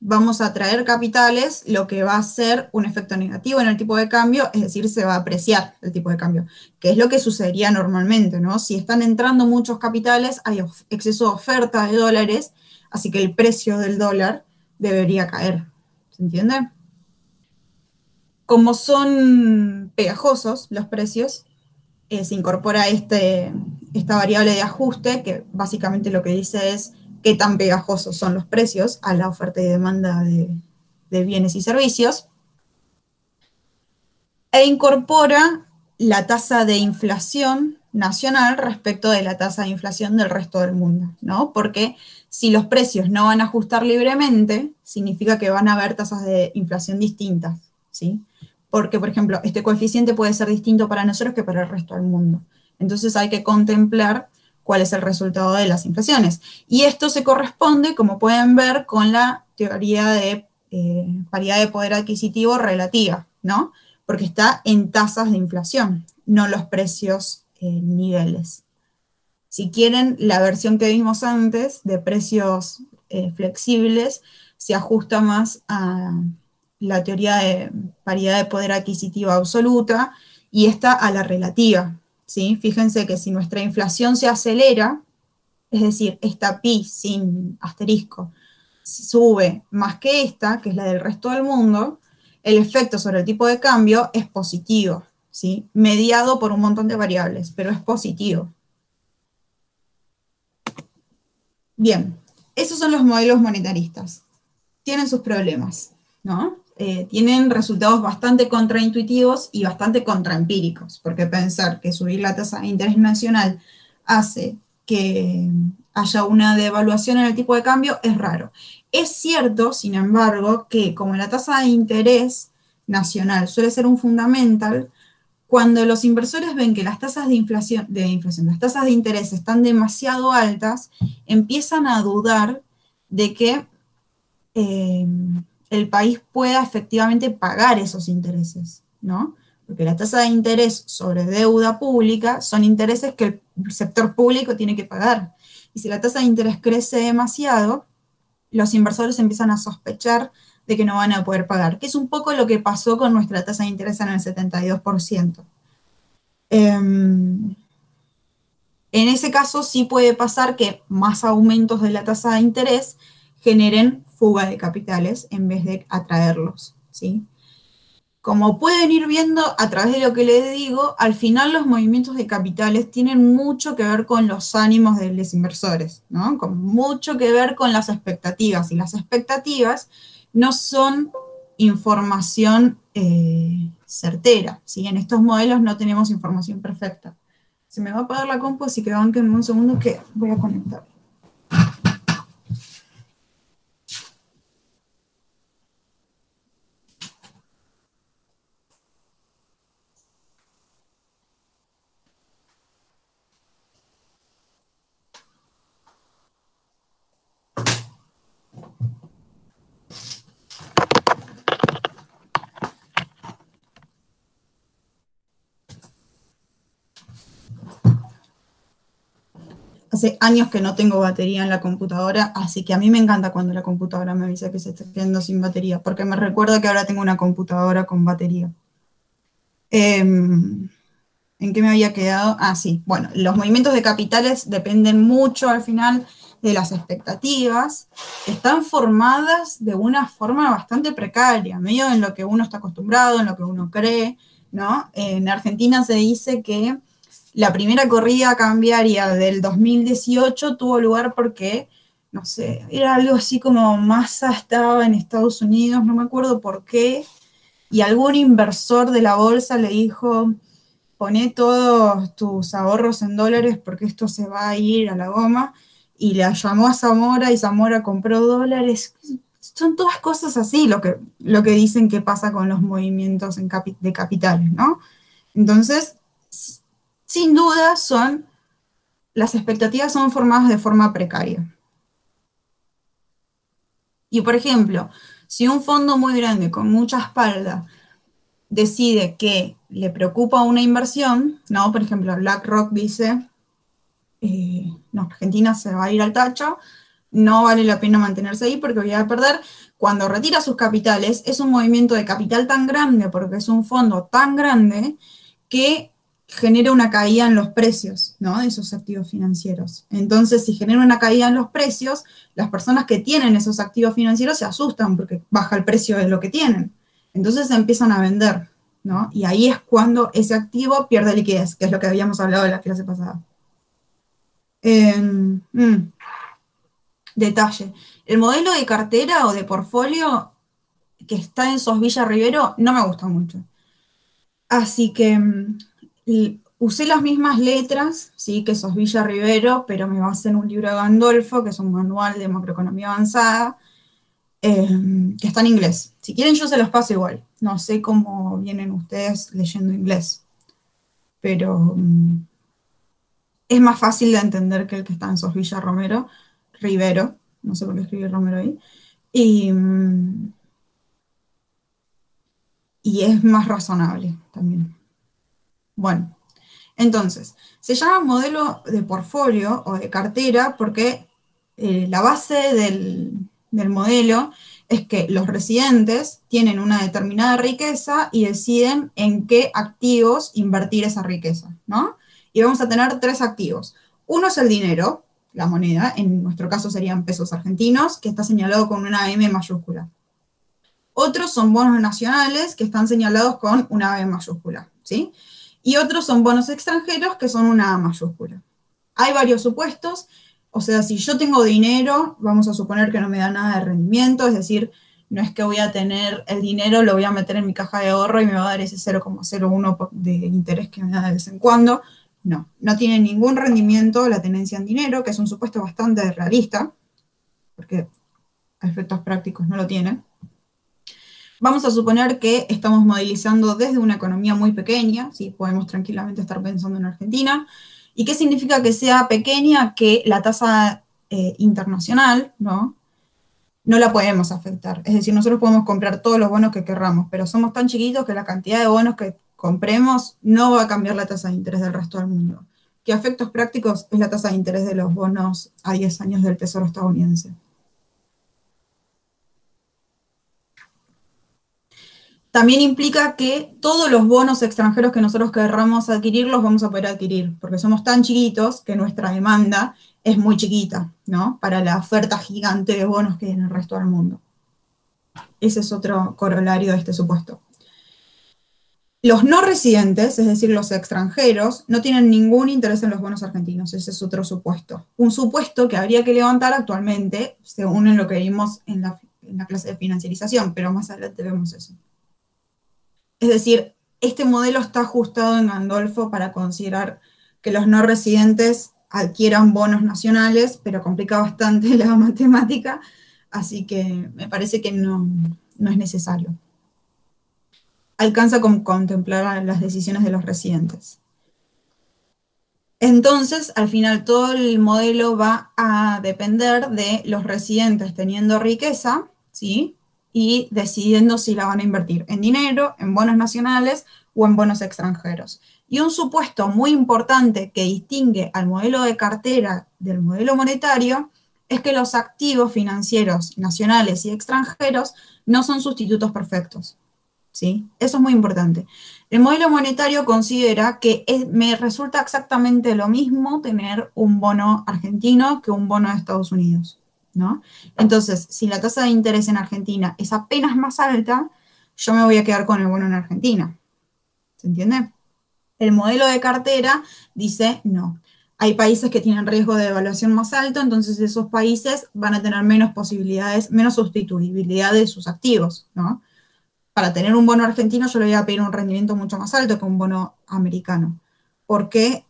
S1: Vamos a traer capitales, lo que va a ser un efecto negativo en el tipo de cambio, es decir, se va a apreciar el tipo de cambio, que es lo que sucedería normalmente, ¿no? Si están entrando muchos capitales, hay exceso de oferta de dólares, así que el precio del dólar debería caer, ¿se entiende? Como son pegajosos los precios, se incorpora esta variable de ajuste, que básicamente lo que dice es qué tan pegajosos son los precios a la oferta y demanda de bienes y servicios, e incorpora la tasa de inflación nacional respecto de la tasa de inflación del resto del mundo, ¿no? Porque si los precios no van a ajustar libremente, significa que van a haber tasas de inflación distintas, ¿sí? Porque, por ejemplo, este coeficiente puede ser distinto para nosotros que para el resto del mundo. Entonces hay que contemplar cuál es el resultado de las inflaciones. Y esto se corresponde, como pueden ver, con la teoría de paridad de poder adquisitivo relativa, ¿no? Porque está en tasas de inflación, no los precios niveles. Si quieren, la versión que vimos antes de precios flexibles se ajusta más a la teoría de paridad de poder adquisitivo absoluta y esta a la relativa, ¿sí? Fíjense que si nuestra inflación se acelera, es decir, esta pi sin asterisco sube más que esta, que es la del resto del mundo, el efecto sobre el tipo de cambio es positivo, ¿sí? Mediado por un montón de variables, pero es positivo. Bien, esos son los modelos monetaristas. Tienen sus problemas, ¿no? Tienen resultados bastante contraintuitivos y bastante contraempíricos, porque pensar que subir la tasa de interés nacional hace que haya una devaluación en el tipo de cambio es raro. Es cierto, sin embargo, que como la tasa de interés nacional suele ser un fundamental, cuando los inversores ven que las tasas las tasas de interés están demasiado altas, empiezan a dudar de que el país pueda efectivamente pagar esos intereses, ¿no? Porque la tasa de interés sobre deuda pública son intereses que el sector público tiene que pagar. Y si la tasa de interés crece demasiado, los inversores empiezan a sospechar de que no van a poder pagar, que es un poco lo que pasó con nuestra tasa de interés en el 72%. En ese caso sí puede pasar que más aumentos de la tasa de interés generen fuga de capitales en vez de atraerlos, ¿sí? Como pueden ir viendo a través de lo que les digo, al final los movimientos de capitales tienen mucho que ver con los ánimos de los inversores, ¿no? Con mucho que ver con las expectativas, y las expectativas no son información certera, ¿sí? En estos modelos no tenemos información perfecta. Se me va a apagar la compu, así que banquen un segundo que voy a conectar. Hace años que no tengo batería en la computadora, así que a mí me encanta cuando la computadora me avisa que se está quedando sin batería, porque me recuerda que ahora tengo una computadora con batería. ¿En qué me había quedado? Ah, sí. Bueno, los movimientos de capitales dependen mucho al final de las expectativas están formadas de una forma bastante precaria, medio en lo que uno está acostumbrado, en lo que uno cree, ¿no? En Argentina se dice que la primera corrida cambiaria del 2018 tuvo lugar porque, no sé, era algo así como Massa estaba en Estados Unidos, no me acuerdo por qué, y algún inversor de la bolsa le dijo, poné todos tus ahorros en dólares porque esto se va a ir a la goma, y la llamó a Zamora y Zamora compró dólares. Son todas cosas así lo que dicen que pasa con los movimientos de capitales, ¿no? Entonces, sin duda las expectativas son formadas de forma precaria. Y por ejemplo, si un fondo muy grande con mucha espalda decide que le preocupa una inversión, ¿no? Por ejemplo, BlackRock dice, no, Argentina se va a ir al tacho, no vale la pena mantenerse ahí porque voy a perder. Cuando retira sus capitales, es un movimiento de capital tan grande, porque es un fondo tan grande, que genera una caída en los precios, ¿no? De esos activos financieros. Entonces, si genera una caída en los precios, las personas que tienen esos activos financieros se asustan porque baja el precio de lo que tienen. Entonces empiezan a vender, ¿no? Y ahí es cuando ese activo pierde liquidez, que es lo que habíamos hablado en la clase pasada. Detalle. El modelo de cartera o de portfolio que está en Sos Villa Rivero no me gusta mucho. Así que usé las mismas letras, sí, que Sos Villa Rivero, pero me basé en un libro de Gandolfo, que es un manual de macroeconomía avanzada, que está en inglés. Si quieren yo se los paso igual. No sé cómo vienen ustedes leyendo inglés, pero es más fácil de entender que el que está en Sos Villa Rivero, no sé por qué escribí Romero ahí, y es más razonable también. Bueno, entonces, se llama modelo de portfolio o de cartera porque la base del modelo es que los residentes tienen una determinada riqueza y deciden en qué activos invertir esa riqueza, ¿no? Y vamos a tener tres activos. Uno es el dinero, la moneda, en nuestro caso serían pesos argentinos, que está señalado con una M mayúscula. Otros son bonos nacionales, que están señalados con una B mayúscula, ¿sí? Y otros son bonos extranjeros, que son una A mayúscula. Hay varios supuestos, o sea, si yo tengo dinero, vamos a suponer que no me da nada de rendimiento, es decir, no es que voy a tener el dinero, lo voy a meter en mi caja de ahorro y me va a dar ese 0,01 de interés que me da de vez en cuando. No, no tiene ningún rendimiento la tenencia en dinero, que es un supuesto bastante realista, porque a efectos prácticos no lo tiene. Vamos a suponer que estamos modelizando desde una economía muy pequeña, ¿sí? Podemos tranquilamente estar pensando en Argentina. ¿Y qué significa que sea pequeña? Que la tasa internacional, ¿no? No la podemos afectar. Es decir, nosotros podemos comprar todos los bonos que querramos, pero somos tan chiquitos que la cantidad de bonos que compremos no va a cambiar la tasa de interés del resto del mundo. Que a efectos prácticos es la tasa de interés de los bonos a 10 años del Tesoro estadounidense. También implica que todos los bonos extranjeros que nosotros querramos adquirir los vamos a poder adquirir, porque somos tan chiquitos que nuestra demanda es muy chiquita, ¿no? Para la oferta gigante de bonos que hay en el resto del mundo. Ese es otro corolario de este supuesto. Los no residentes, es decir, los extranjeros, no tienen ningún interés en los bonos argentinos. Ese es otro supuesto. Un supuesto que habría que levantar actualmente, según en lo que vimos en la clase de financiarización, pero más adelante vemos eso. Es decir, este modelo está ajustado en Gandolfo para considerar que los no residentes adquieran bonos nacionales, pero complica bastante la matemática, así que me parece que no es necesario. Alcanza con contemplar las decisiones de los residentes. Entonces, al final, todo el modelo va a depender de los residentes teniendo riqueza, ¿sí? Y decidiendo si la van a invertir en dinero, en bonos nacionales o en bonos extranjeros. Y un supuesto muy importante que distingue al modelo de cartera del modelo monetario es que los activos financieros nacionales y extranjeros no son sustitutos perfectos. ¿sí? Eso es muy importante. El modelo monetario considera que me resulta exactamente lo mismo tener un bono argentino que un bono de Estados Unidos, ¿no? Entonces, si la tasa de interés en Argentina es apenas más alta, yo me voy a quedar con el bono en Argentina. ¿Se entiende? El modelo de cartera dice no. Hay países que tienen riesgo de devaluación más alto, entonces esos países van a tener menos posibilidades, menos sustituibilidad de sus activos, ¿no? Para tener un bono argentino yo le voy a pedir un rendimiento mucho más alto que un bono americano, porque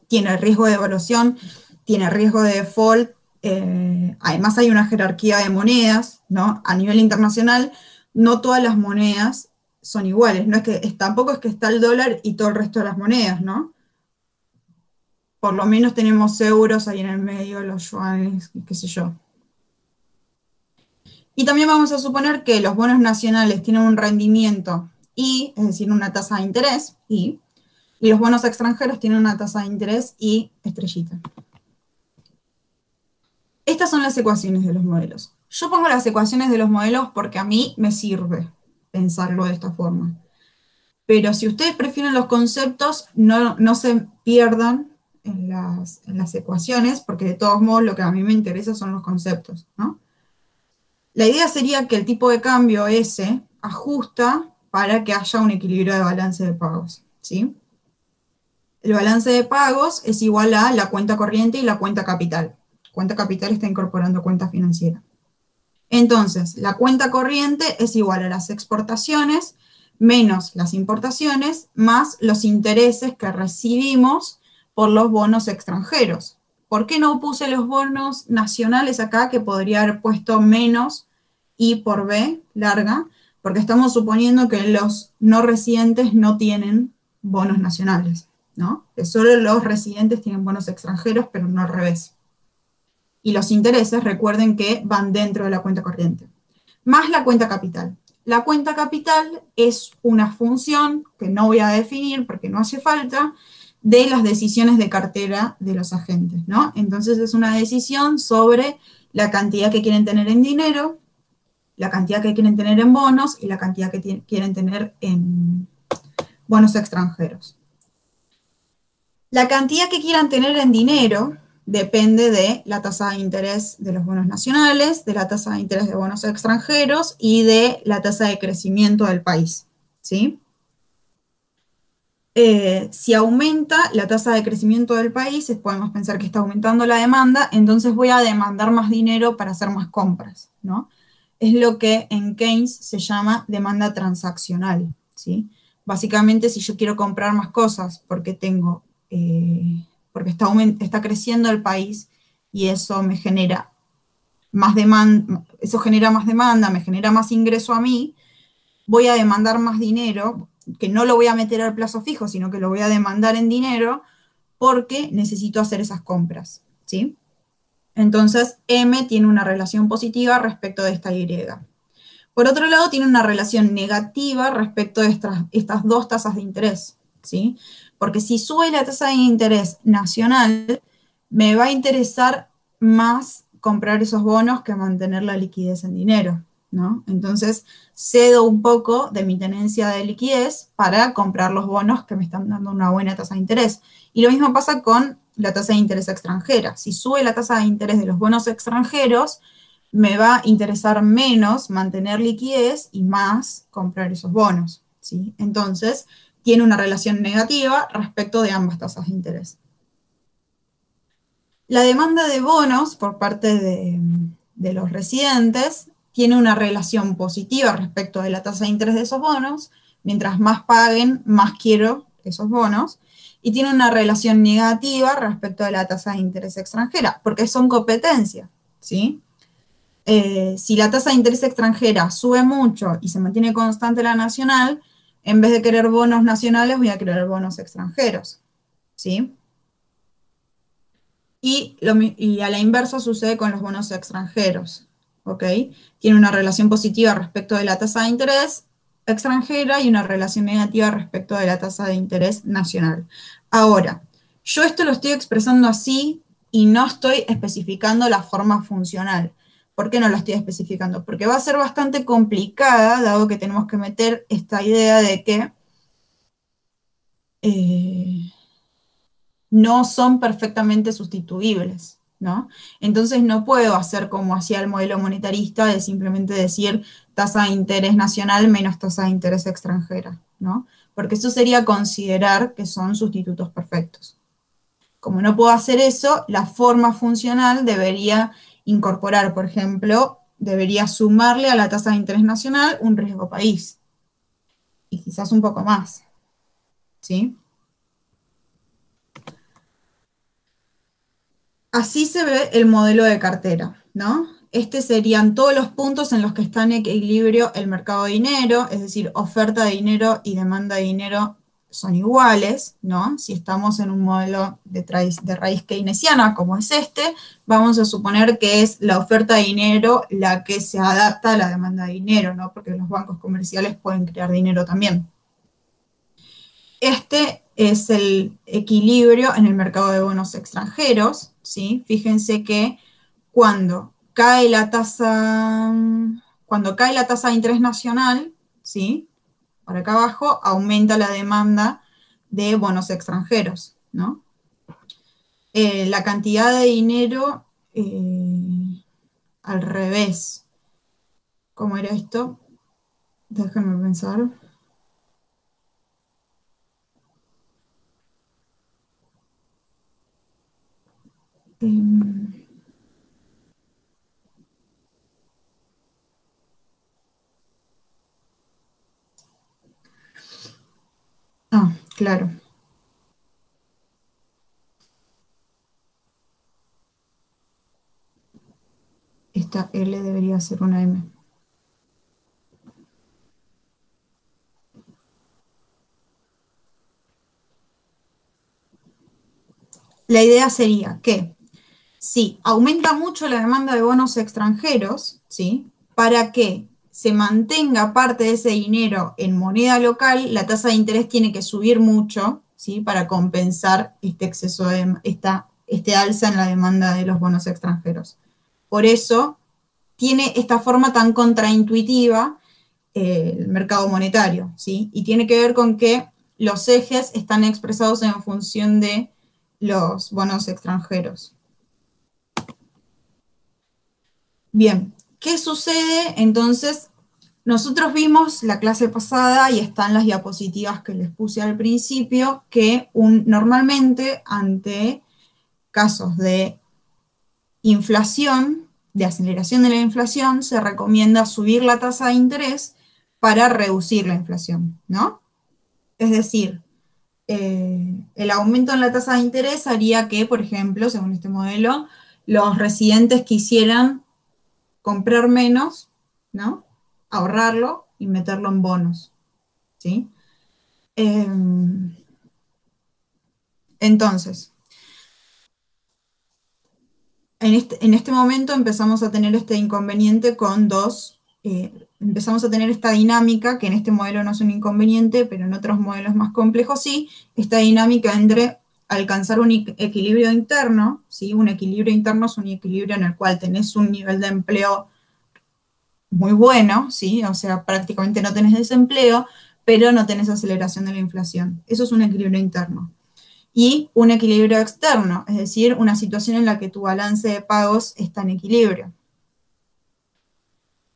S1: tiene riesgo de devaluación, tiene riesgo de default, además hay una jerarquía de monedas, ¿no? A nivel internacional, no todas las monedas son iguales, no es que, tampoco es que está el dólar y todo el resto de las monedas, ¿no? Por lo menos tenemos euros ahí en el medio, los yuanes, qué sé yo. Y también vamos a suponer que los bonos nacionales tienen un rendimiento I, es decir, una tasa de interés I, y los bonos extranjeros tienen una tasa de interés I estrellita. Estas son las ecuaciones de los modelos. Yo pongo las ecuaciones de los modelos porque a mí me sirve pensarlo de esta forma. Pero si ustedes prefieren los conceptos, no se pierdan en las ecuaciones, porque de todos modos lo que a mí me interesa son los conceptos, ¿no? La idea sería que el tipo de cambio S ajusta para que haya un equilibrio de balance de pagos, ¿sí? El balance de pagos es igual a la cuenta corriente y la cuenta capital. Cuenta capital está incorporando cuenta financiera. Entonces, la cuenta corriente es igual a las exportaciones menos las importaciones más los intereses que recibimos por los bonos extranjeros. ¿Por qué no puse los bonos nacionales acá, que podría haber puesto menos I por B larga? Porque estamos suponiendo que los no residentes no tienen bonos nacionales, ¿no? Que solo los residentes tienen bonos extranjeros, pero no al revés. Y los intereses, recuerden que van dentro de la cuenta corriente. Más la cuenta capital. La cuenta capital es una función que no voy a definir porque no hace falta, de las decisiones de cartera de los agentes, ¿no? Entonces es una decisión sobre la cantidad que quieren tener en dinero, la cantidad que quieren tener en bonos y la cantidad que quieren tener en bonos extranjeros. La cantidad que quieran tener en dinero depende de la tasa de interés de los bonos nacionales, de la tasa de interés de bonos extranjeros y de la tasa de crecimiento del país, ¿sí? Si aumenta la tasa de crecimiento del país, podemos pensar que está aumentando la demanda, entonces voy a demandar más dinero para hacer más compras, ¿no? Es lo que en Keynes se llama demanda transaccional, ¿sí? Básicamente, si yo quiero comprar más cosas porque tengo, porque está creciendo el país y eso me genera más demanda, eso genera más demanda, me genera más ingreso a mí, voy a demandar más dinero, que no lo voy a meter al plazo fijo, sino que lo voy a demandar en dinero porque necesito hacer esas compras, ¿sí? Entonces, M tiene una relación positiva respecto de esta Y. Por otro lado, tiene una relación negativa respecto de estas dos tasas de interés, ¿sí? Porque si sube la tasa de interés nacional, me va a interesar más comprar esos bonos que mantener la liquidez en dinero, ¿no? Entonces, cedo un poco de mi tenencia de liquidez para comprar los bonos que me están dando una buena tasa de interés. Y lo mismo pasa con la tasa de interés extranjera. Si sube la tasa de interés de los bonos extranjeros, me va a interesar menos mantener liquidez y más comprar esos bonos, ¿sí? Entonces, tiene una relación negativa respecto de ambas tasas de interés. La demanda de bonos por parte de los residentes tiene una relación positiva respecto de la tasa de interés de esos bonos. Mientras más paguen, más quiero esos bonos. Y tiene una relación negativa respecto de la tasa de interés extranjera, porque son competencia, ¿sí? Si la tasa de interés extranjera sube mucho y se mantiene constante la nacional, en vez de querer bonos nacionales, voy a querer bonos extranjeros, ¿sí? Y a la inversa sucede con los bonos extranjeros, ¿ok? Tiene una relación positiva respecto de la tasa de interés extranjera y una relación negativa respecto de la tasa de interés nacional. Ahora, yo esto lo estoy expresando así y no estoy especificando la forma funcional, ¿Por qué no la estoy especificando? Porque va a ser bastante complicada, dado que tenemos que meter esta idea de que no son perfectamente sustituibles, ¿no? Entonces no puedo hacer como hacía el modelo monetarista de simplemente decir tasa de interés nacional menos tasa de interés extranjera, ¿no? Porque eso sería considerar que son sustitutos perfectos. Como no puedo hacer eso, la forma funcional debería incorporar, por ejemplo, debería sumarle a la tasa de interés nacional un riesgo país, y quizás un poco más, ¿sí? Así se ve el modelo de cartera, ¿no? Este serían todos los puntos en los que está en equilibrio el mercado de dinero, es decir, oferta de dinero y demanda de dinero son iguales, ¿no? Si estamos en un modelo de raíz keynesiana como es este, vamos a suponer que es la oferta de dinero la que se adapta a la demanda de dinero, ¿no? Porque los bancos comerciales pueden crear dinero también. Este es el equilibrio en el mercado de bonos extranjeros, ¿sí? Fíjense que cuando cae la tasa, cuando cae la tasa de interés nacional, ¿sí? Por acá abajo aumenta la demanda de bonos extranjeros, ¿no? La cantidad de dinero al revés. ¿Cómo era esto? Déjenme pensar. Claro. Esta L debería ser una M. La idea sería que si aumenta mucho la demanda de bonos extranjeros, ¿sí? Para que se mantenga parte de ese dinero en moneda local, la tasa de interés tiene que subir mucho, ¿sí? Para compensar este exceso de este alza en la demanda de los bonos extranjeros. Por eso tiene esta forma tan contraintuitiva el mercado monetario, ¿sí? Y tiene que ver con que los ejes están expresados en función de los bonos extranjeros. Bien, ¿qué sucede? Entonces, nosotros vimos la clase pasada y están las diapositivas que les puse al principio, que normalmente ante casos de inflación, de aceleración de la inflación, se recomienda subir la tasa de interés para reducir la inflación, ¿no? Es decir, el aumento en la tasa de interés haría que, por ejemplo, según este modelo, los residentes quisieran comprar menos, ¿no? Ahorrarlo y meterlo en bonos, ¿sí? Entonces, en este momento empezamos a tener este inconveniente con empezamos a tener esta dinámica, que en este modelo no es un inconveniente, pero en otros modelos más complejos sí, esta dinámica entre alcanzar un equilibrio interno, ¿sí? Un equilibrio interno es un equilibrio en el cual tenés un nivel de empleo muy bueno, ¿sí? O sea, prácticamente no tenés desempleo, pero no tenés aceleración de la inflación. Eso es un equilibrio interno. Y un equilibrio externo, es decir, una situación en la que tu balance de pagos está en equilibrio.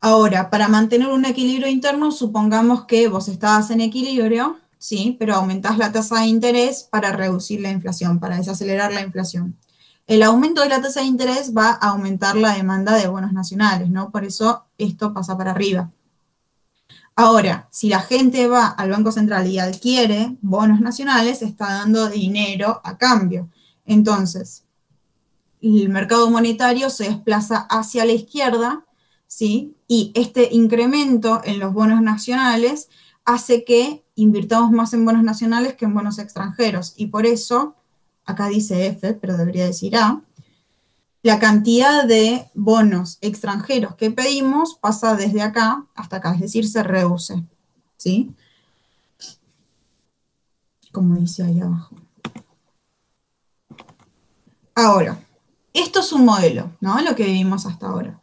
S1: Ahora, para mantener un equilibrio interno, supongamos que vos estabas en equilibrio, ¿sí? Pero aumentás la tasa de interés para reducir la inflación, para desacelerar la inflación. El aumento de la tasa de interés va a aumentar la demanda de bonos nacionales, ¿no? Por eso esto pasa para arriba. Ahora, si la gente va al Banco Central y adquiere bonos nacionales, está dando dinero a cambio. Entonces, el mercado monetario se desplaza hacia la izquierda, ¿sí? Y este incremento en los bonos nacionales hace que invirtamos más en bonos nacionales que en bonos extranjeros. Y por eso, acá dice F, pero debería decir A, la cantidad de bonos extranjeros que pedimos pasa desde acá hasta acá, es decir, se reduce, ¿sí? Como dice ahí abajo. Ahora, esto es un modelo, ¿no? Lo que vivimos hasta ahora.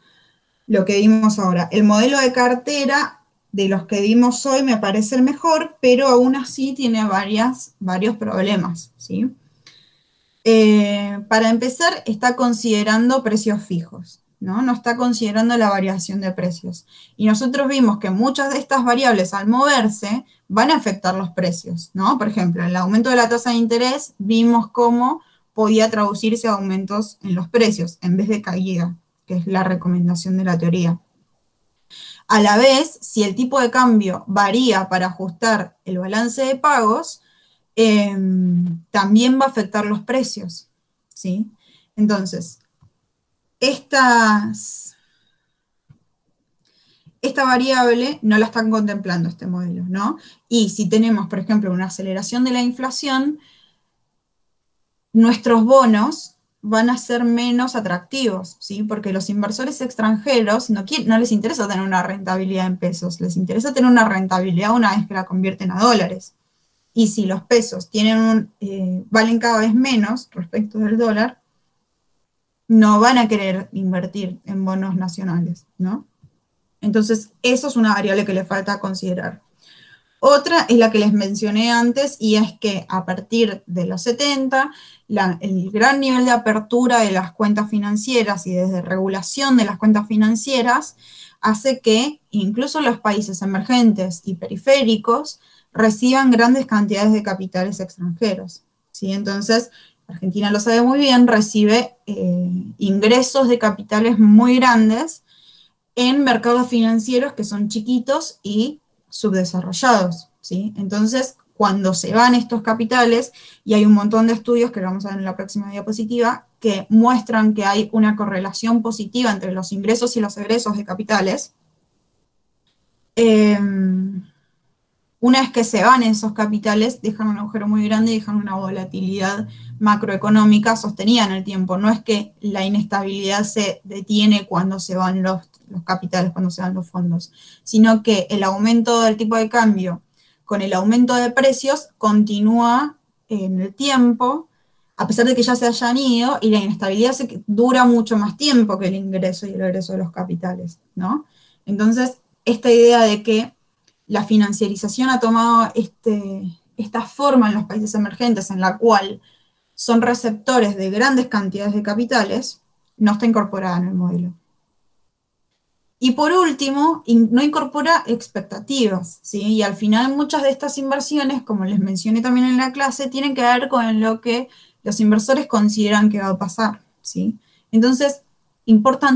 S1: lo que vimos ahora. El modelo de cartera de los que vimos hoy me parece el mejor, pero aún así tiene varios problemas, ¿sí? Para empezar, está considerando precios fijos, ¿no? No está considerando la variación de precios. Y nosotros vimos que muchas de estas variables al moverse van a afectar los precios, ¿no? Por ejemplo, el aumento de la tasa de interés vimos cómo podía traducirse a aumentos en los precios en vez de caída, que es la recomendación de la teoría. A la vez, si el tipo de cambio varía para ajustar el balance de pagos, también va a afectar los precios, ¿sí? Entonces, esta variable no la están contemplando este modelo, ¿no? Y si tenemos, por ejemplo, una aceleración de la inflación, nuestros bonos van a ser menos atractivos, ¿sí? Porque los inversores extranjeros no les interesa tener una rentabilidad en pesos, les interesa tener una rentabilidad una vez que la convierten a dólares. Y si los pesos valen cada vez menos respecto del dólar, no van a querer invertir en bonos nacionales, ¿no? Entonces, eso es una variable que le falta considerar. Otra es la que les mencioné antes, y es que a partir de los 70, el gran nivel de apertura de las cuentas financieras y desde regulación de las cuentas financieras hace que incluso los países emergentes y periféricos reciban grandes cantidades de capitales extranjeros, ¿sí? Entonces, Argentina lo sabe muy bien, recibe ingresos de capitales muy grandes en mercados financieros que son chiquitos y subdesarrollados, ¿sí? Entonces, cuando se van estos capitales, y hay un montón de estudios que lo vamos a ver en la próxima diapositiva, que muestran que hay una correlación positiva entre los ingresos y los egresos de capitales, una vez que se van esos capitales, dejan un agujero muy grande y dejan una volatilidad macroeconómica sostenida en el tiempo. No es que la inestabilidad se detiene cuando se van los capitales, cuando se van los fondos, sino que el aumento del tipo de cambio con el aumento de precios continúa en el tiempo, a pesar de que ya se hayan ido, y la inestabilidad dura mucho más tiempo que el ingreso y el egreso de los capitales, ¿no? Entonces, esta idea de que la financiarización ha tomado esta forma en los países emergentes en la cual son receptores de grandes cantidades de capitales, no está incorporada en el modelo. Y por último, no incorpora expectativas, ¿sí? Y al final muchas de estas inversiones, como les mencioné también en la clase, tienen que ver con lo que los inversores consideran que va a pasar, ¿sí? Entonces, ¿importa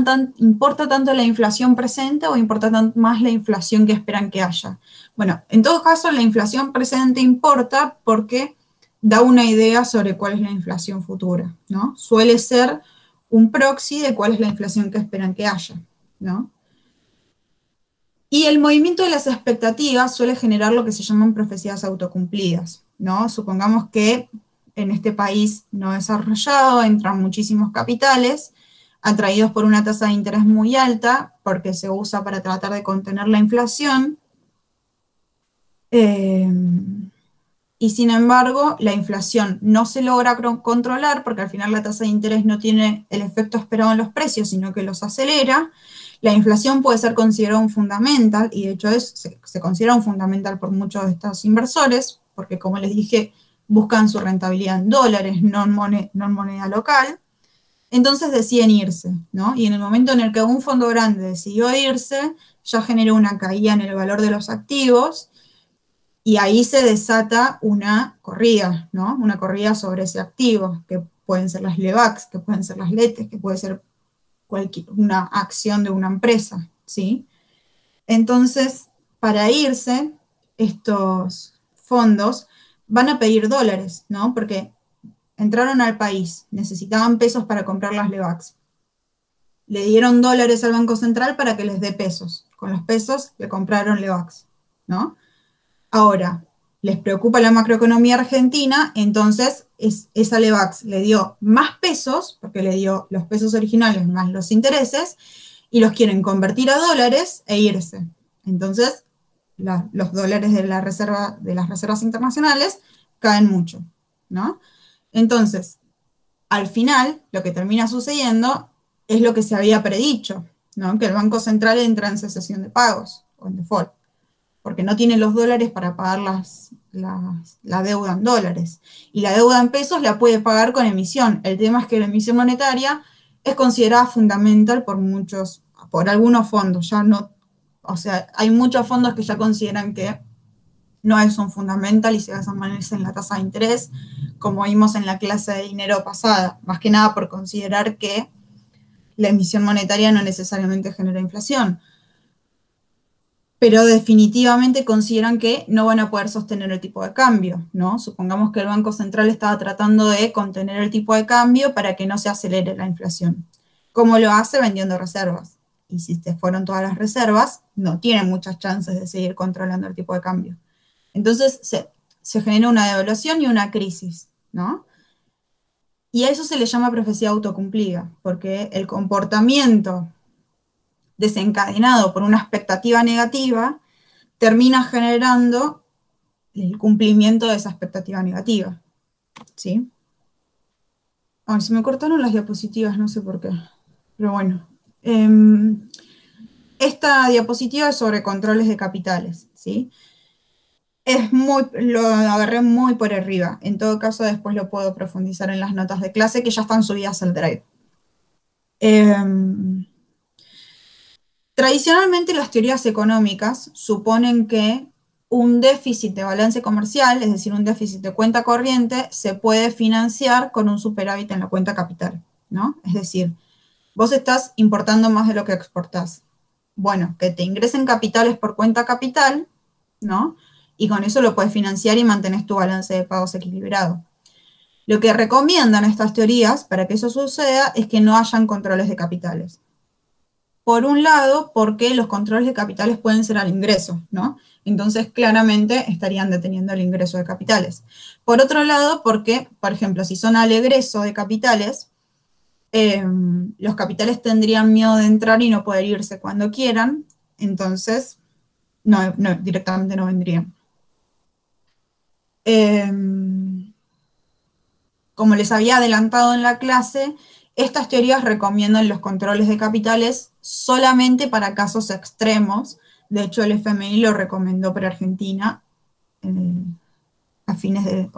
S1: tanto la inflación presente o importa más la inflación que esperan que haya? Bueno, en todo caso, la inflación presente importa porque da una idea sobre cuál es la inflación futura, ¿no? Suele ser un proxy de cuál es la inflación que esperan que haya, ¿no? Y el movimiento de las expectativas suele generar lo que se llaman profecías autocumplidas, ¿no? Supongamos que en este país no desarrollado entran muchísimos capitales atraídos por una tasa de interés muy alta, porque se usa para tratar de contener la inflación, y sin embargo la inflación no se logra controlar porque al final la tasa de interés no tiene el efecto esperado en los precios, sino que los acelera. La inflación puede ser considerada un fundamental, y de hecho se considera un fundamental por muchos de estos inversores, porque como les dije, buscan su rentabilidad en dólares, no en moneda local. Entonces deciden irse, ¿no? Y en el momento en el que un fondo grande decidió irse, ya generó una caída en el valor de los activos, y ahí se desata una corrida, ¿no? Una corrida sobre ese activo, que pueden ser las LEVACs, que pueden ser las LETES, que puede ser una acción de una empresa, ¿sí? Entonces, para irse, estos fondos van a pedir dólares, ¿no? Porque entraron al país, necesitaban pesos para comprar las LEVACs. Le dieron dólares al Banco Central para que les dé pesos. Con los pesos le compraron LEVACs, ¿no? Ahora, les preocupa la macroeconomía argentina, entonces esa LEVAX le dio más pesos, porque le dio los pesos originales más los intereses, y los quieren convertir a dólares e irse. Entonces, los dólares de las reservas internacionales caen mucho, ¿no? Entonces, al final, lo que termina sucediendo es lo que se había predicho, ¿no? Que el Banco Central entra en cesación de pagos o en default, porque no tiene los dólares para pagar la deuda en dólares. Y la deuda en pesos la puede pagar con emisión. El tema es que la emisión monetaria es considerada fundamental por algunos fondos. Ya no, o sea, hay muchos fondos que ya consideran que no es un fundamental y se basan más en la tasa de interés, como vimos en la clase de dinero pasada, más que nada por considerar que la emisión monetaria no necesariamente genera inflación, pero definitivamente consideran que no van a poder sostener el tipo de cambio, ¿no? Supongamos que el Banco Central estaba tratando de contener el tipo de cambio para que no se acelere la inflación. ¿Cómo lo hace? Vendiendo reservas. Y si se fueron todas las reservas, no tienen muchas chances de seguir controlando el tipo de cambio. Entonces se genera una devaluación y una crisis, ¿no? Y a eso se le llama profecía autocumplida, porque el comportamiento desencadenado por una expectativa negativa termina generando el cumplimiento de esa expectativa negativa, ¿sí? Ay, se me cortaron las diapositivas, no sé por qué, pero bueno. Esta diapositiva es sobre controles de capitales, ¿sí? Lo agarré muy por arriba. En todo caso, después lo puedo profundizar en las notas de clase que ya están subidas al Drive. Tradicionalmente, las teorías económicas suponen que un déficit de balance comercial, es decir, un déficit de cuenta corriente, se puede financiar con un superávit en la cuenta capital, ¿no? Es decir, vos estás importando más de lo que exportás. Bueno, que te ingresen capitales por cuenta capital, ¿no? Y con eso lo puedes financiar y mantenés tu balance de pagos equilibrado. Lo que recomiendan estas teorías para que eso suceda es que no hayan controles de capitales. Por un lado, porque los controles de capitales pueden ser al ingreso, ¿no? Entonces, claramente estarían deteniendo el ingreso de capitales. Por otro lado, porque, por ejemplo, si son al egreso de capitales, los capitales tendrían miedo de entrar y no poder irse cuando quieran, entonces directamente no vendrían. Como les había adelantado en la clase, estas teorías recomiendan los controles de capitales solamente para casos extremos. De hecho, el FMI lo recomendó para Argentina a fines del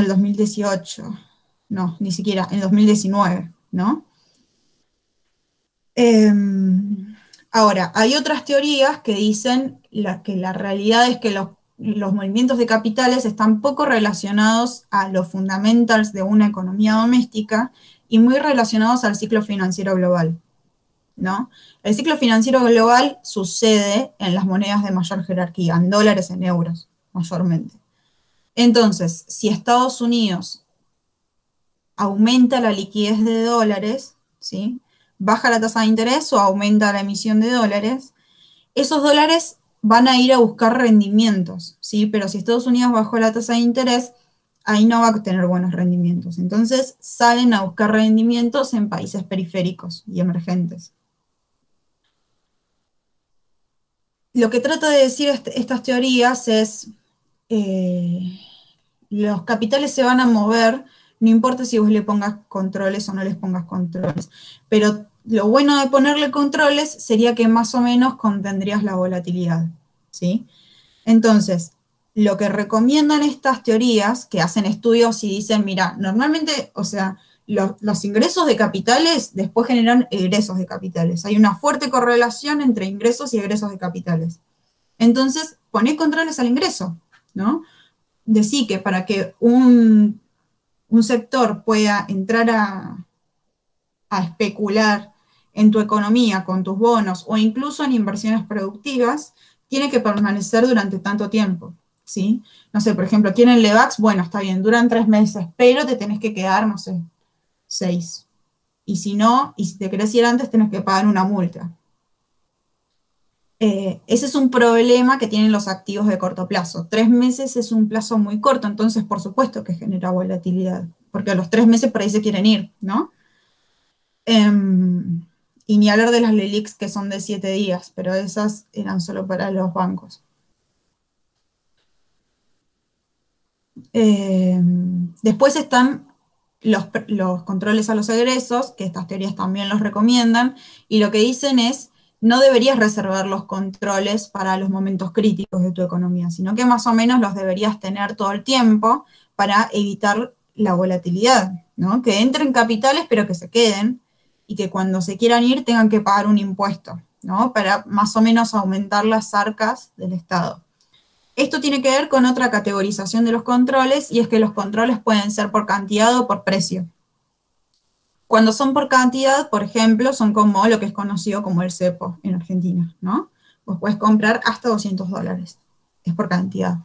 S1: 2018. No, ni siquiera, en 2019, ¿no? Ahora, hay otras teorías que dicen que la realidad es que los movimientos de capitales están poco relacionados a los fundamentals de una economía doméstica y muy relacionados al ciclo financiero global, ¿no? El ciclo financiero global sucede en las monedas de mayor jerarquía, en dólares, en euros, mayormente. Entonces, si Estados Unidos aumenta la liquidez de dólares, ¿sí? Baja la tasa de interés o aumenta la emisión de dólares, esos dólares van a ir a buscar rendimientos, ¿sí? Pero si Estados Unidos bajó la tasa de interés, ahí no va a tener buenos rendimientos. Entonces salen a buscar rendimientos en países periféricos y emergentes. Lo que trata de decir estas teorías es, los capitales se van a mover, no importa si vos le pongas controles o no les pongas controles, pero lo bueno de ponerle controles sería que más o menos contendrías la volatilidad, ¿sí? Entonces, lo que recomiendan estas teorías, que hacen estudios y dicen, mira, normalmente, o sea, los ingresos de capitales después generan egresos de capitales. Hay una fuerte correlación entre ingresos y egresos de capitales. Entonces, poné controles al ingreso, ¿no? Decí que para que un sector pueda entrar a especular en tu economía con tus bonos o incluso en inversiones productivas, tiene que permanecer durante tanto tiempo, ¿sí? No sé, por ejemplo, quieren Levax, bueno, está bien, duran 3 meses, pero te tenés que quedar, no sé, 6. Y si no, y si te querés ir antes, tenés que pagar una multa. Ese es un problema que tienen los activos de corto plazo. 3 meses es un plazo muy corto, entonces por supuesto que genera volatilidad, porque a los 3 meses por ahí se quieren ir, ¿no? Y ni hablar de las LELIQs que son de 7 días, pero esas eran solo para los bancos. Después están los controles a los egresos, que estas teorías también los recomiendan, y lo que dicen es, no deberías reservar los controles para los momentos críticos de tu economía, sino que más o menos los deberías tener todo el tiempo para evitar la volatilidad, ¿no? Que entren capitales, pero que se queden, y que cuando se quieran ir tengan que pagar un impuesto, ¿no? Para más o menos aumentar las arcas del Estado. Esto tiene que ver con otra categorización de los controles, y es que los controles pueden ser por cantidad o por precio. Cuando son por cantidad, por ejemplo, son como lo que es conocido como el cepo en Argentina, ¿no? Vos puedes comprar hasta $200, es por cantidad.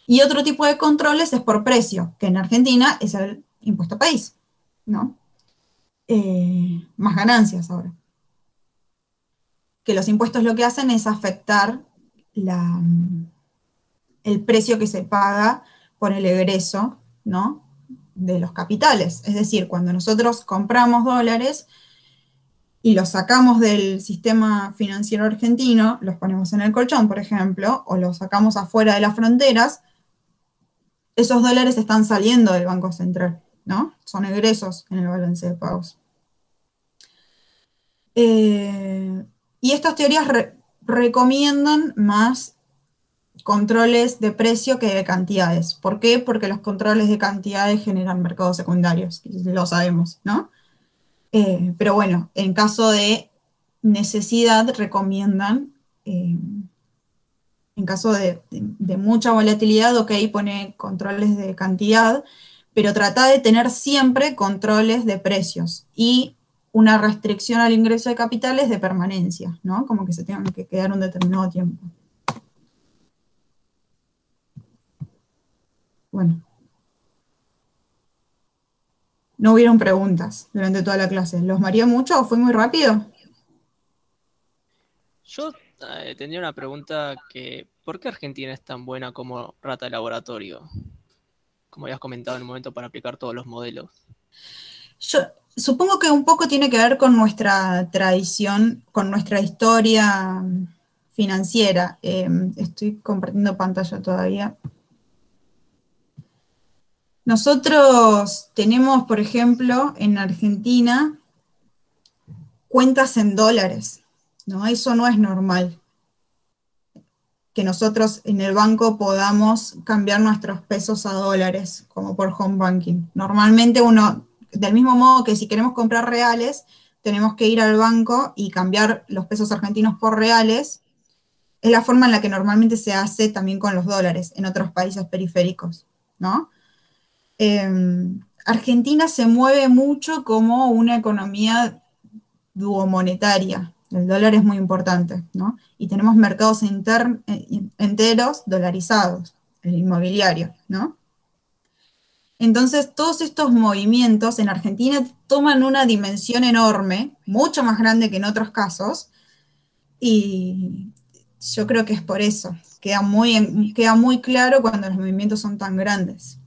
S1: Y otro tipo de controles es por precio, que en Argentina es el impuesto país, ¿no? Más ganancias ahora. Que los impuestos lo que hacen es afectar el precio que se paga por el egreso, ¿no? De los capitales. Es decir, cuando nosotros compramos dólares y los sacamos del sistema financiero argentino, los ponemos en el colchón, por ejemplo, o los sacamos afuera de las fronteras, esos dólares están saliendo del Banco Central, ¿no? Son egresos en el balance de pagos. Y estas teorías recomiendan más controles de precio que de cantidades. ¿Por qué? Porque los controles de cantidades generan mercados secundarios, lo sabemos, ¿no? Pero bueno, en caso de necesidad recomiendan, en caso de mucha volatilidad, ok, pone controles de cantidad, pero trata de tener siempre controles de precios y una restricción al ingreso de capitales de permanencia, ¿no? Como que se tengan que quedar un determinado tiempo. Bueno. No hubieron preguntas durante toda la clase. ¿Los mareé mucho o fue muy rápido?
S2: Yo tendría una pregunta que, ¿por qué Argentina es tan buena como rata de laboratorio? Como habías comentado en el momento para aplicar todos los modelos.
S1: Yo supongo que un poco tiene que ver con nuestra tradición, con nuestra historia financiera. Estoy compartiendo pantalla todavía. Nosotros tenemos, por ejemplo, en Argentina, cuentas en dólares, ¿no? Eso no es normal, que nosotros en el banco podamos cambiar nuestros pesos a dólares, como por home banking. Normalmente uno, del mismo modo que si queremos comprar reales, tenemos que ir al banco y cambiar los pesos argentinos por reales, es la forma en la que normalmente se hace también con los dólares en otros países periféricos, ¿no? Argentina se mueve mucho como una economía duomonetaria. El dólar es muy importante, ¿no? Y tenemos mercados enteros dolarizados, el inmobiliario, ¿no? Entonces, todos estos movimientos en Argentina toman una dimensión enorme, mucho más grande que en otros casos, y yo creo que es por eso. Queda muy claro cuando los movimientos son tan grandes.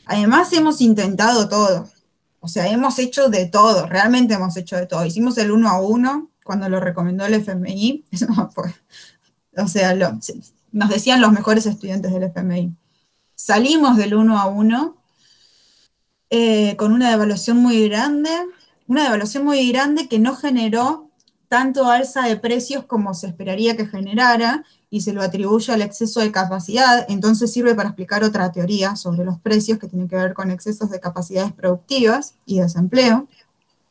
S1: Además, hemos intentado todo. O sea, hemos hecho de todo, realmente hemos hecho de todo. Hicimos el 1 a 1 cuando lo recomendó el FMI. Eso fue, o sea, nos decían los mejores estudiantes del FMI. Salimos del 1 a 1 con una devaluación muy grande que no generó tanto alza de precios como se esperaría que generara, y se lo atribuye al exceso de capacidad. Entonces sirve para explicar otra teoría sobre los precios que tiene que ver con excesos de capacidades productivas y desempleo.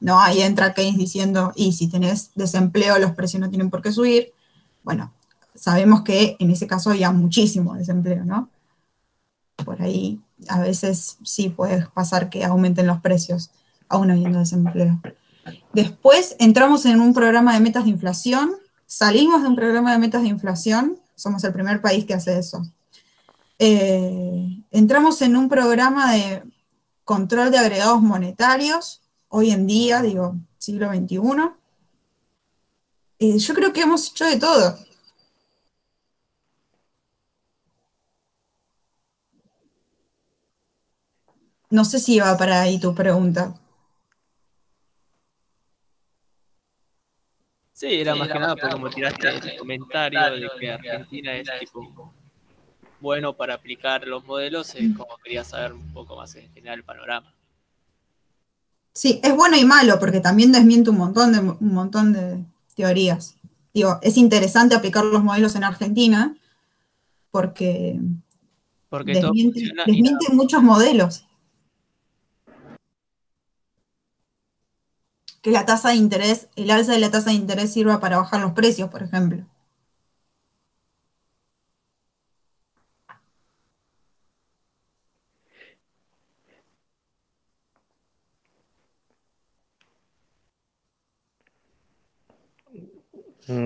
S1: ¿No? Ahí entra Keynes diciendo, y si tenés desempleo, los precios no tienen por qué subir. Bueno, sabemos que en ese caso había muchísimo desempleo, ¿no? Por ahí a veces sí puede pasar que aumenten los precios, aún habiendo desempleo. Después entramos en un programa de metas de inflación, salimos de un programa de metas de inflación, somos el primer país que hace eso. Entramos en un programa de control de agregados monetarios, hoy en día, digo, siglo XXI. Yo creo que hemos hecho de todo. No sé si va para ahí tu pregunta.
S2: Sí, era más que nada porque como tiraste el comentario de que Argentina es tipo bueno para aplicar los modelos, como quería saber un poco más en general el panorama.
S1: Sí, es bueno y malo porque también desmiente un montón de teorías. Digo, es interesante aplicar los modelos en Argentina porque
S2: Porque todo
S1: desmiente,
S2: funciona y nada.
S1: desmiente muchos modelos. Que la tasa de interés, el alza de la tasa de interés sirva para bajar los precios, por ejemplo.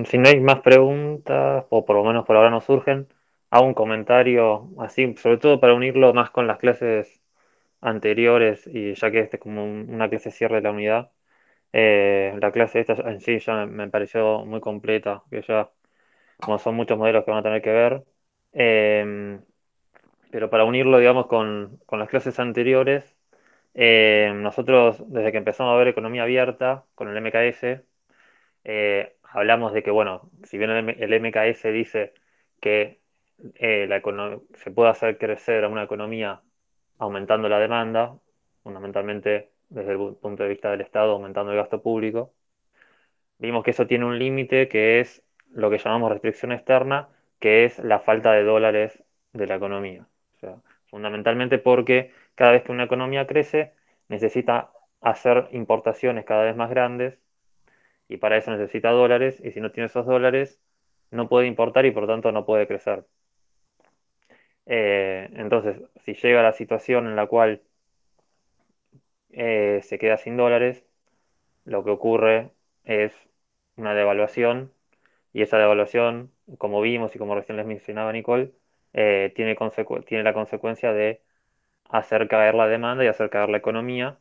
S3: Si no hay más preguntas, o por lo menos por ahora no surgen, hago un comentario así, sobre todo para unirlo más con las clases anteriores, y ya que este es como una clase cierre de la unidad. La clase esta en sí ya me pareció muy completa, que ya, como son muchos modelos que van a tener que ver, eh, pero para unirlo, digamos, con las clases anteriores, nosotros desde que empezamos a ver economía abierta con el MKS, hablamos de que, bueno, si bien el MKS dice que se puede hacer crecer a una economía aumentando la demanda, fundamentalmente desde el punto de vista del Estado, aumentando el gasto público, vimos que eso tiene un límite que es lo que llamamos restricción externa, que es la falta de dólares de la economía. O sea, fundamentalmente porque cada vez que una economía crece, necesita hacer importaciones cada vez más grandes y para eso necesita dólares, y si no tiene esos dólares, no puede importar y por tanto no puede crecer. Entonces, si llega la situación en la cual se queda sin dólares, lo que ocurre es una devaluación, y esa devaluación, como vimos y como recién les mencionaba Nicole, tiene la consecuencia de hacer caer la demanda y hacer caer la economía,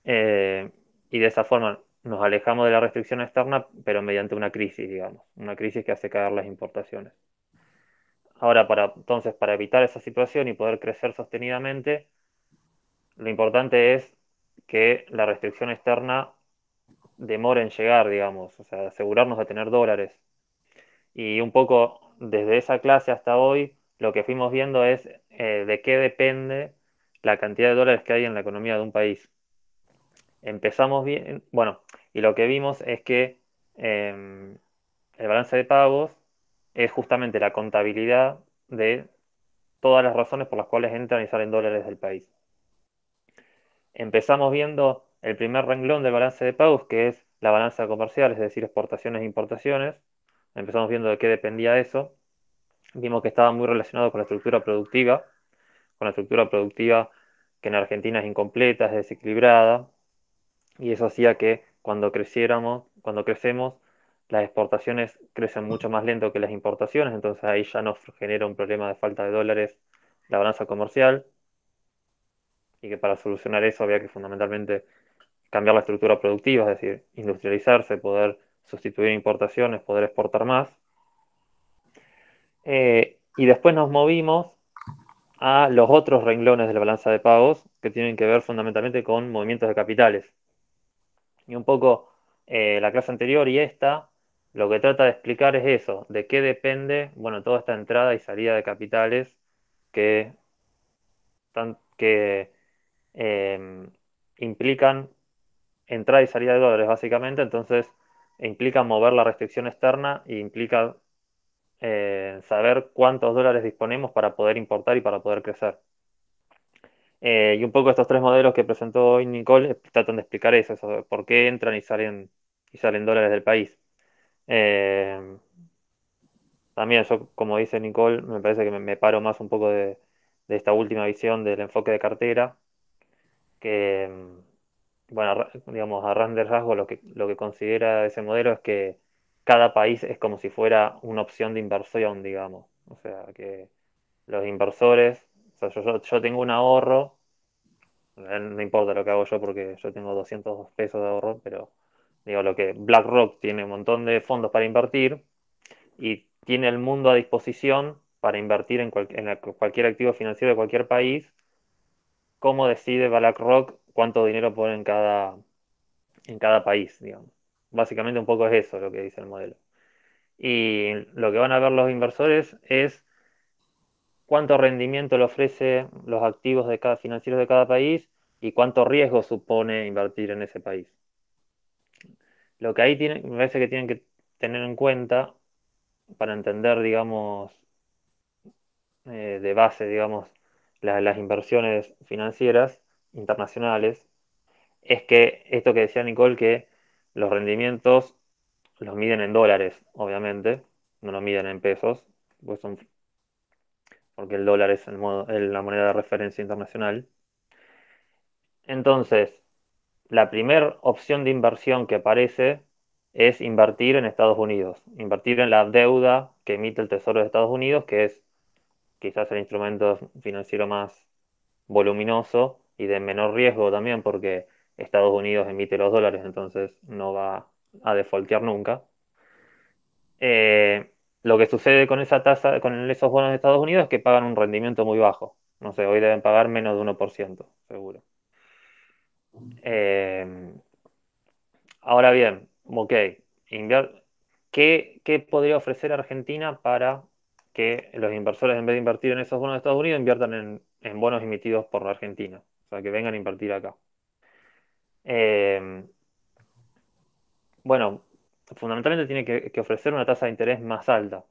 S3: eh, y de esa forma nos alejamos de la restricción externa, pero mediante una crisis, digamos, una crisis que hace caer las importaciones. Ahora, entonces, para evitar esa situación y poder crecer sostenidamente, lo importante es que la restricción externa demore en llegar, digamos, o sea, asegurarnos de tener dólares. Y un poco desde esa clase hasta hoy, lo que fuimos viendo es de qué depende la cantidad de dólares que hay en la economía de un país. Empezamos bien, bueno, y lo que vimos es que eh, el balance de pagos es justamente la contabilidad de todas las razones por las cuales entran y salen dólares del país. Empezamos viendo el primer renglón del balance de pagos, que es la balanza comercial, es decir, exportaciones e importaciones. Empezamos viendo de qué dependía eso. Vimos que estaba muy relacionado con la estructura productiva que en Argentina es incompleta, es desequilibrada, y eso hacía que cuando crecemos, las exportaciones crecen mucho más lento que las importaciones, entonces ahí ya nos genera un problema de falta de dólares la balanza comercial, y que para solucionar eso había que fundamentalmente cambiar la estructura productiva, es decir, industrializarse, poder sustituir importaciones, poder exportar más. Y después nos movimos a los otros renglones de la balanza de pagos que tienen que ver fundamentalmente con movimientos de capitales. Y un poco la clase anterior y esta, lo que trata de explicar es eso, de qué depende, bueno, toda esta entrada y salida de capitales que, que implican entrada y salida de dólares, básicamente. Entonces implica mover la restricción externa y implica saber cuántos dólares disponemos para poder importar y para poder crecer. Y un poco estos tres modelos que presentó hoy Nicole tratan de explicar eso de por qué entran y salen dólares del país. Eh, También yo, como dice Nicole, me parece que me paro más un poco de esta última visión del enfoque de cartera, que, bueno, digamos, a grandes rasgos lo que considera ese modelo es que cada país es como si fuera una opción de inversión, digamos. O sea, que los inversores, o sea, yo tengo un ahorro, no importa lo que hago yo porque yo tengo 200 pesos de ahorro, pero digo, lo que BlackRock tiene un montón de fondos para invertir y tiene el mundo a disposición para invertir en cualquier activo financiero de cualquier país. ¿Cómo decide BlackRock cuánto dinero pone en cada país, digamos? Básicamente un poco es eso lo que dice el modelo. Y lo que van a ver los inversores es cuánto rendimiento le ofrece los activos financieros de cada país y cuánto riesgo supone invertir en ese país. Lo que ahí me parece que tienen que tener en cuenta para entender, digamos, de base, digamos, las inversiones financieras internacionales, es que esto que decía Nicole, que los rendimientos los miden en dólares, obviamente, no los miden en pesos, pues porque el dólar es la moneda de referencia internacional. Entonces, la primera opción de inversión que aparece es invertir en Estados Unidos, invertir en la deuda que emite el Tesoro de Estados Unidos, que es quizás el instrumento financiero más voluminoso y de menor riesgo también, porque Estados Unidos emite los dólares, entonces no va a defaultear nunca. Lo que sucede con esa tasa, con esos bonos de Estados Unidos, es que pagan un rendimiento muy bajo. No sé, hoy deben pagar menos de 1%, seguro. Eh, Ahora bien, ok, ¿qué podría ofrecer Argentina para que los inversores, en vez de invertir en esos bonos de Estados Unidos, inviertan en bonos emitidos por la Argentina? O sea, que vengan a invertir acá. Eh, bueno, fundamentalmente tiene que ofrecer una tasa de interés más alta.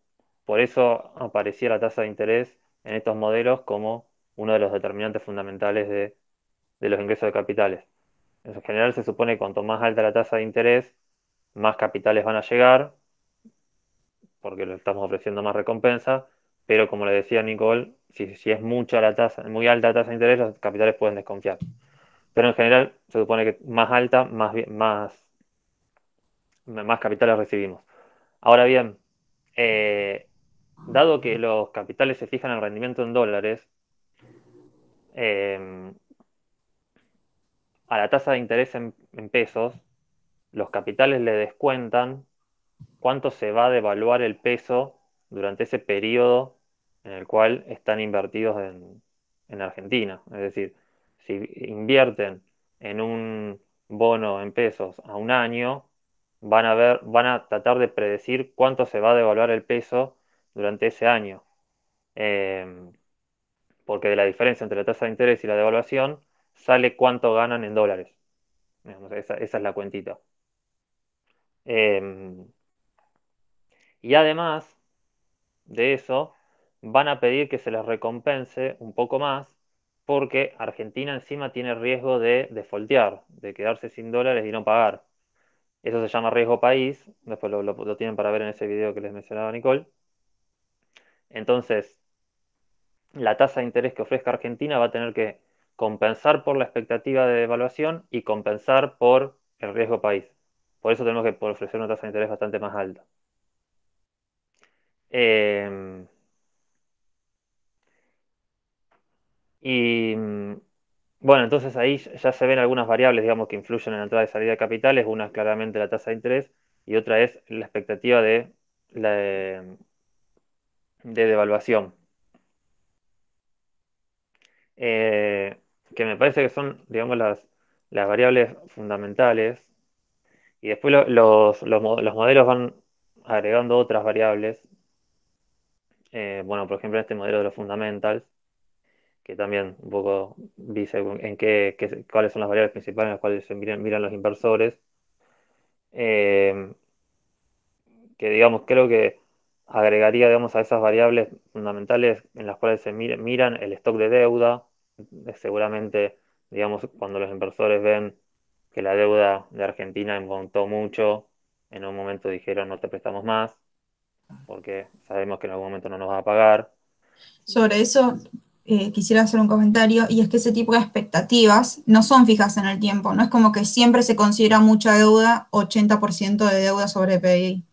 S3: Por eso aparecía la tasa de interés en estos modelos como uno de los determinantes fundamentales de los ingresos de capitales. En general se supone que cuanto más alta la tasa de interés, más capitales van a llegar, porque le estamos ofreciendo más recompensa, pero como le decía Nicole, si es mucha la tasa, muy alta la tasa de interés, los capitales pueden desconfiar. Pero en general se supone que más alta, más capitales recibimos. Ahora bien, eh, dado que los capitales se fijan el rendimiento en dólares, eh, a la tasa de interés en pesos, los capitales le descuentan cuánto se va a devaluar el peso durante ese periodo en el cual están invertidos en Argentina. Es decir, si invierten en un bono en pesos a un año, van a tratar de predecir cuánto se va a devaluar el peso durante ese año. Eh, Porque de la diferencia entre la tasa de interés y la devaluación sale cuánto ganan en dólares. Digamos, esa es la cuentita. Eh, y además de eso, van a pedir que se les recompense un poco más porque Argentina encima tiene riesgo de defaultear, de quedarse sin dólares y no pagar. Eso se llama riesgo país, después lo tienen para ver en ese video que les mencionaba Nicole. Entonces, la tasa de interés que ofrezca Argentina va a tener que compensar por la expectativa de devaluación y compensar por el riesgo país. Por eso tenemos que ofrecer una tasa de interés bastante más alta. Eh, y bueno, entonces ahí ya se ven algunas variables, digamos, que influyen en la entrada y salida de capitales. Una es claramente la tasa de interés y otra es la expectativa de devaluación. Que me parece que son, digamos, las variables fundamentales. Y después los modelos van agregando otras variables. Bueno, por ejemplo, en este modelo de los fundamentals, que también un poco dice cuáles son las variables principales en las cuales se miran los inversores. Eh, que digamos, creo que agregaría, digamos, a esas variables fundamentales en las cuales se miran el stock de deuda. Seguramente, digamos, cuando los inversores ven que la deuda de Argentina montó mucho, en un momento dijeron no te prestamos más, porque sabemos que en algún momento no nos va a pagar.
S1: Sobre eso, quisiera hacer un comentario, y es que ese tipo de expectativas no son fijas en el tiempo, no es como que siempre se considera mucha deuda, 80% de deuda sobre PBI.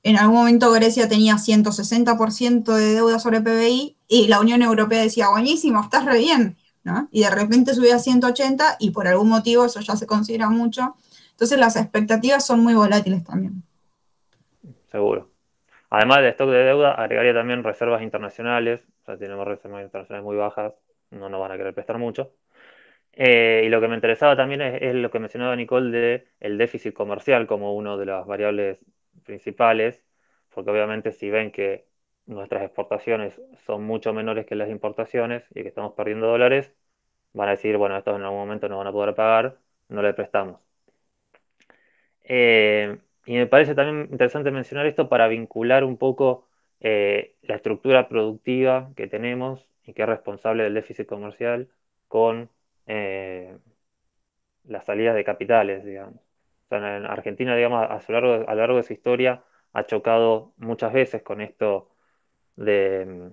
S1: En algún momento Grecia tenía 160% de deuda sobre PBI y la Unión Europea decía, buenísimo, estás re bien, ¿no? Y de repente subía a 180 y por algún motivo eso ya se considera mucho. Entonces las expectativas son muy volátiles también.
S3: Seguro. Además del stock de deuda, agregaría también reservas internacionales. O sea, tenemos reservas internacionales muy bajas, no nos van a querer prestar mucho. Y lo que me interesaba también es lo que mencionaba Nicole de el déficit comercial como una de las variables principales, porque obviamente si ven que nuestras exportaciones son mucho menores que las importaciones y que estamos perdiendo dólares, van a decir, bueno, estos en algún momento no van a poder pagar, no le prestamos. Y me parece también interesante mencionar esto para vincular un poco la estructura productiva que tenemos y que es responsable del déficit comercial con las salidas de capitales, digamos. O sea, en Argentina, digamos, a lo largo de su historia ha chocado muchas veces con esto de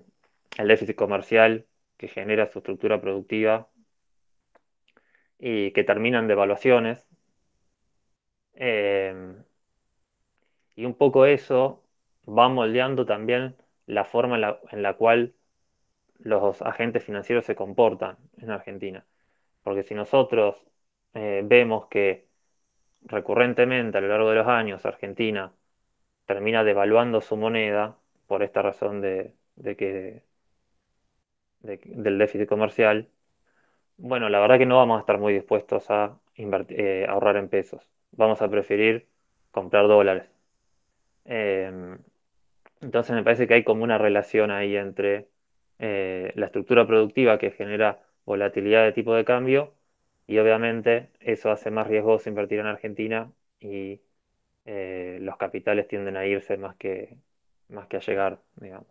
S3: el déficit comercial que genera su estructura productiva y que terminan devaluaciones. Eh, y un poco eso va moldeando también la forma en la cual los agentes financieros se comportan en Argentina. Porque si nosotros vemos que recurrentemente a lo largo de los años Argentina termina devaluando su moneda por esta razón del déficit comercial, bueno, la verdad que no vamos a estar muy dispuestos a ahorrar en pesos. Vamos a preferir comprar dólares. Eh, entonces me parece que hay como una relación ahí entre la estructura productiva que genera volatilidad de tipo de cambio y obviamente eso hace más riesgoso invertir en Argentina y los capitales tienden a irse más que a llegar, digamos.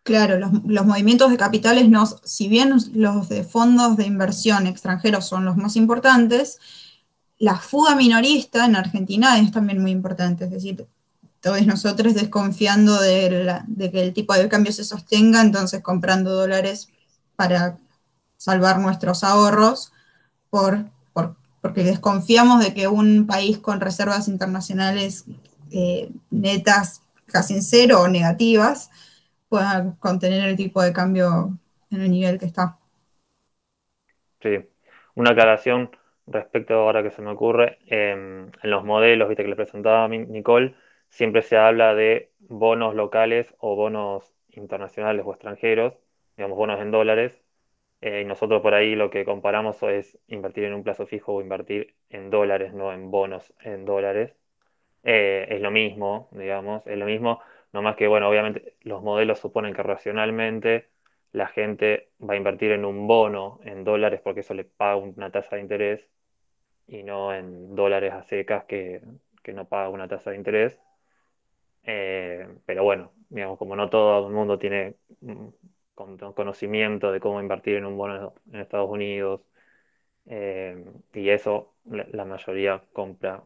S1: Claro, los movimientos de capitales, no, si bien los de fondos de inversión extranjeros son los más importantes, la fuga minorista en Argentina es también muy importante. Es decir, todos nosotros desconfiando de que el tipo de cambio se sostenga, entonces comprando dólares para salvar nuestros ahorros, porque desconfiamos de que un país con reservas internacionales netas casi en cero o negativas pueda contener el tipo de cambio en el nivel que está.
S3: Sí. Una aclaración respecto ahora que se me ocurre, en los modelos, viste que le presentaba a Nicole, siempre se habla de bonos locales o bonos internacionales o extranjeros, digamos bonos en dólares, y nosotros por ahí lo que comparamos es invertir en un plazo fijo o invertir en dólares, no en bonos en dólares. Es lo mismo, digamos, es lo mismo, no más que, bueno, obviamente los modelos suponen que racionalmente la gente va a invertir en un bono en dólares porque eso le paga una tasa de interés y no en dólares a secas que no paga una tasa de interés. Pero bueno, digamos, como no todo el mundo tiene conocimiento de cómo invertir en un bono en Estados Unidos, y eso la mayoría compra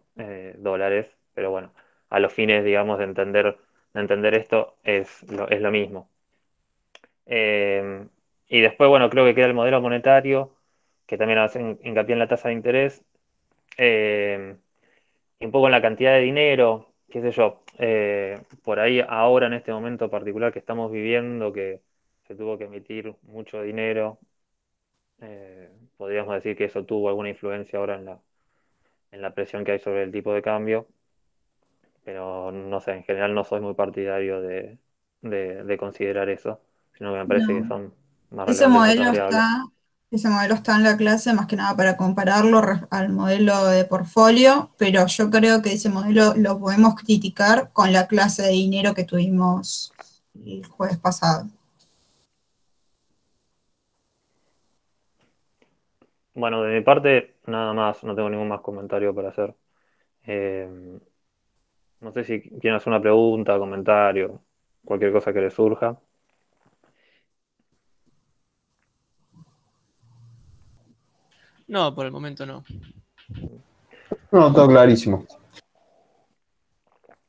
S3: dólares, pero bueno, a los fines, digamos, de entender esto es lo mismo. Eh, y después, bueno, creo que queda el modelo monetario, que también hace hincapié en la tasa de interés, eh, y un poco en la cantidad de dinero, qué sé yo, por ahí ahora en este momento particular que estamos viviendo, que se tuvo que emitir mucho dinero, podríamos decir que eso tuvo alguna influencia ahora en la presión que hay sobre el tipo de cambio, pero no sé, en general no soy muy partidario de considerar eso, sino que me parece que
S1: No,
S3: son más
S1: ese
S3: relevantes otras
S1: modelo
S3: variables.
S1: está, ese modelo está en la clase más que nada para compararlo al modelo de portfolio, pero yo creo que ese modelo lo podemos criticar con la clase de dinero que tuvimos el jueves pasado.
S3: Bueno, de mi parte, nada más, no tengo ningún más comentario para hacer. Eh, no sé si quieren hacer una pregunta, comentario, cualquier cosa que les surja.
S2: No, por el momento no.
S4: No, todo clarísimo.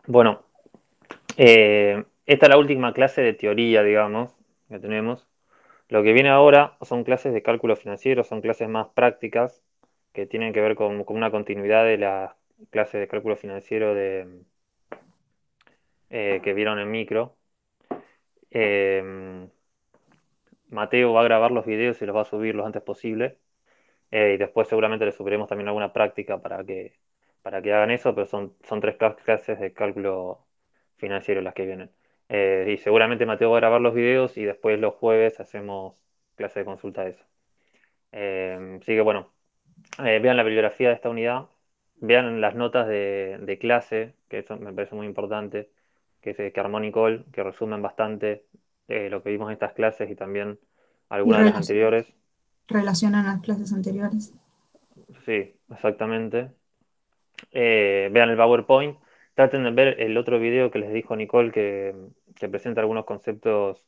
S3: Bueno, esta es la última clase de teoría, digamos, que tenemos. Lo que viene ahora son clases de cálculo financiero, son clases más prácticas que tienen que ver con una continuidad de las clases de cálculo financiero que vieron en micro. Eh, Mateo va a grabar los videos y los va a subir lo antes posible. Y después seguramente le subiremos también alguna práctica para que hagan eso, pero son tres clases de cálculo financiero las que vienen. Y seguramente Mateo va a grabar los videos y después los jueves hacemos clase de consulta de eso. Así que bueno, vean la bibliografía de esta unidad, vean las notas de clase, que eso me parece muy importante, que armó Nicole, que resumen bastante lo que vimos en estas clases y también
S1: Y
S3: algunas de las
S1: relación.
S3: anteriores.
S1: relacionan a las clases anteriores.
S3: Sí, exactamente. Vean el PowerPoint. Traten de ver el otro video que les dijo Nicole que presenta algunos conceptos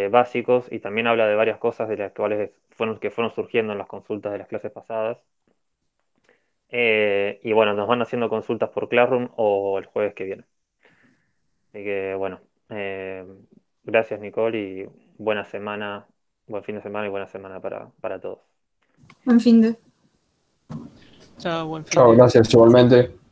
S3: básicos y también habla de varias cosas de las cuales fueron surgiendo en las consultas de las clases pasadas. Y bueno, nos van haciendo consultas por Classroom o el jueves que viene. Así que bueno, gracias Nicole y buena semana, buen fin de semana y buena semana para todos.
S1: Buen fin de.
S2: Chao, buen fin
S4: Chao,
S2: de.
S4: gracias igualmente.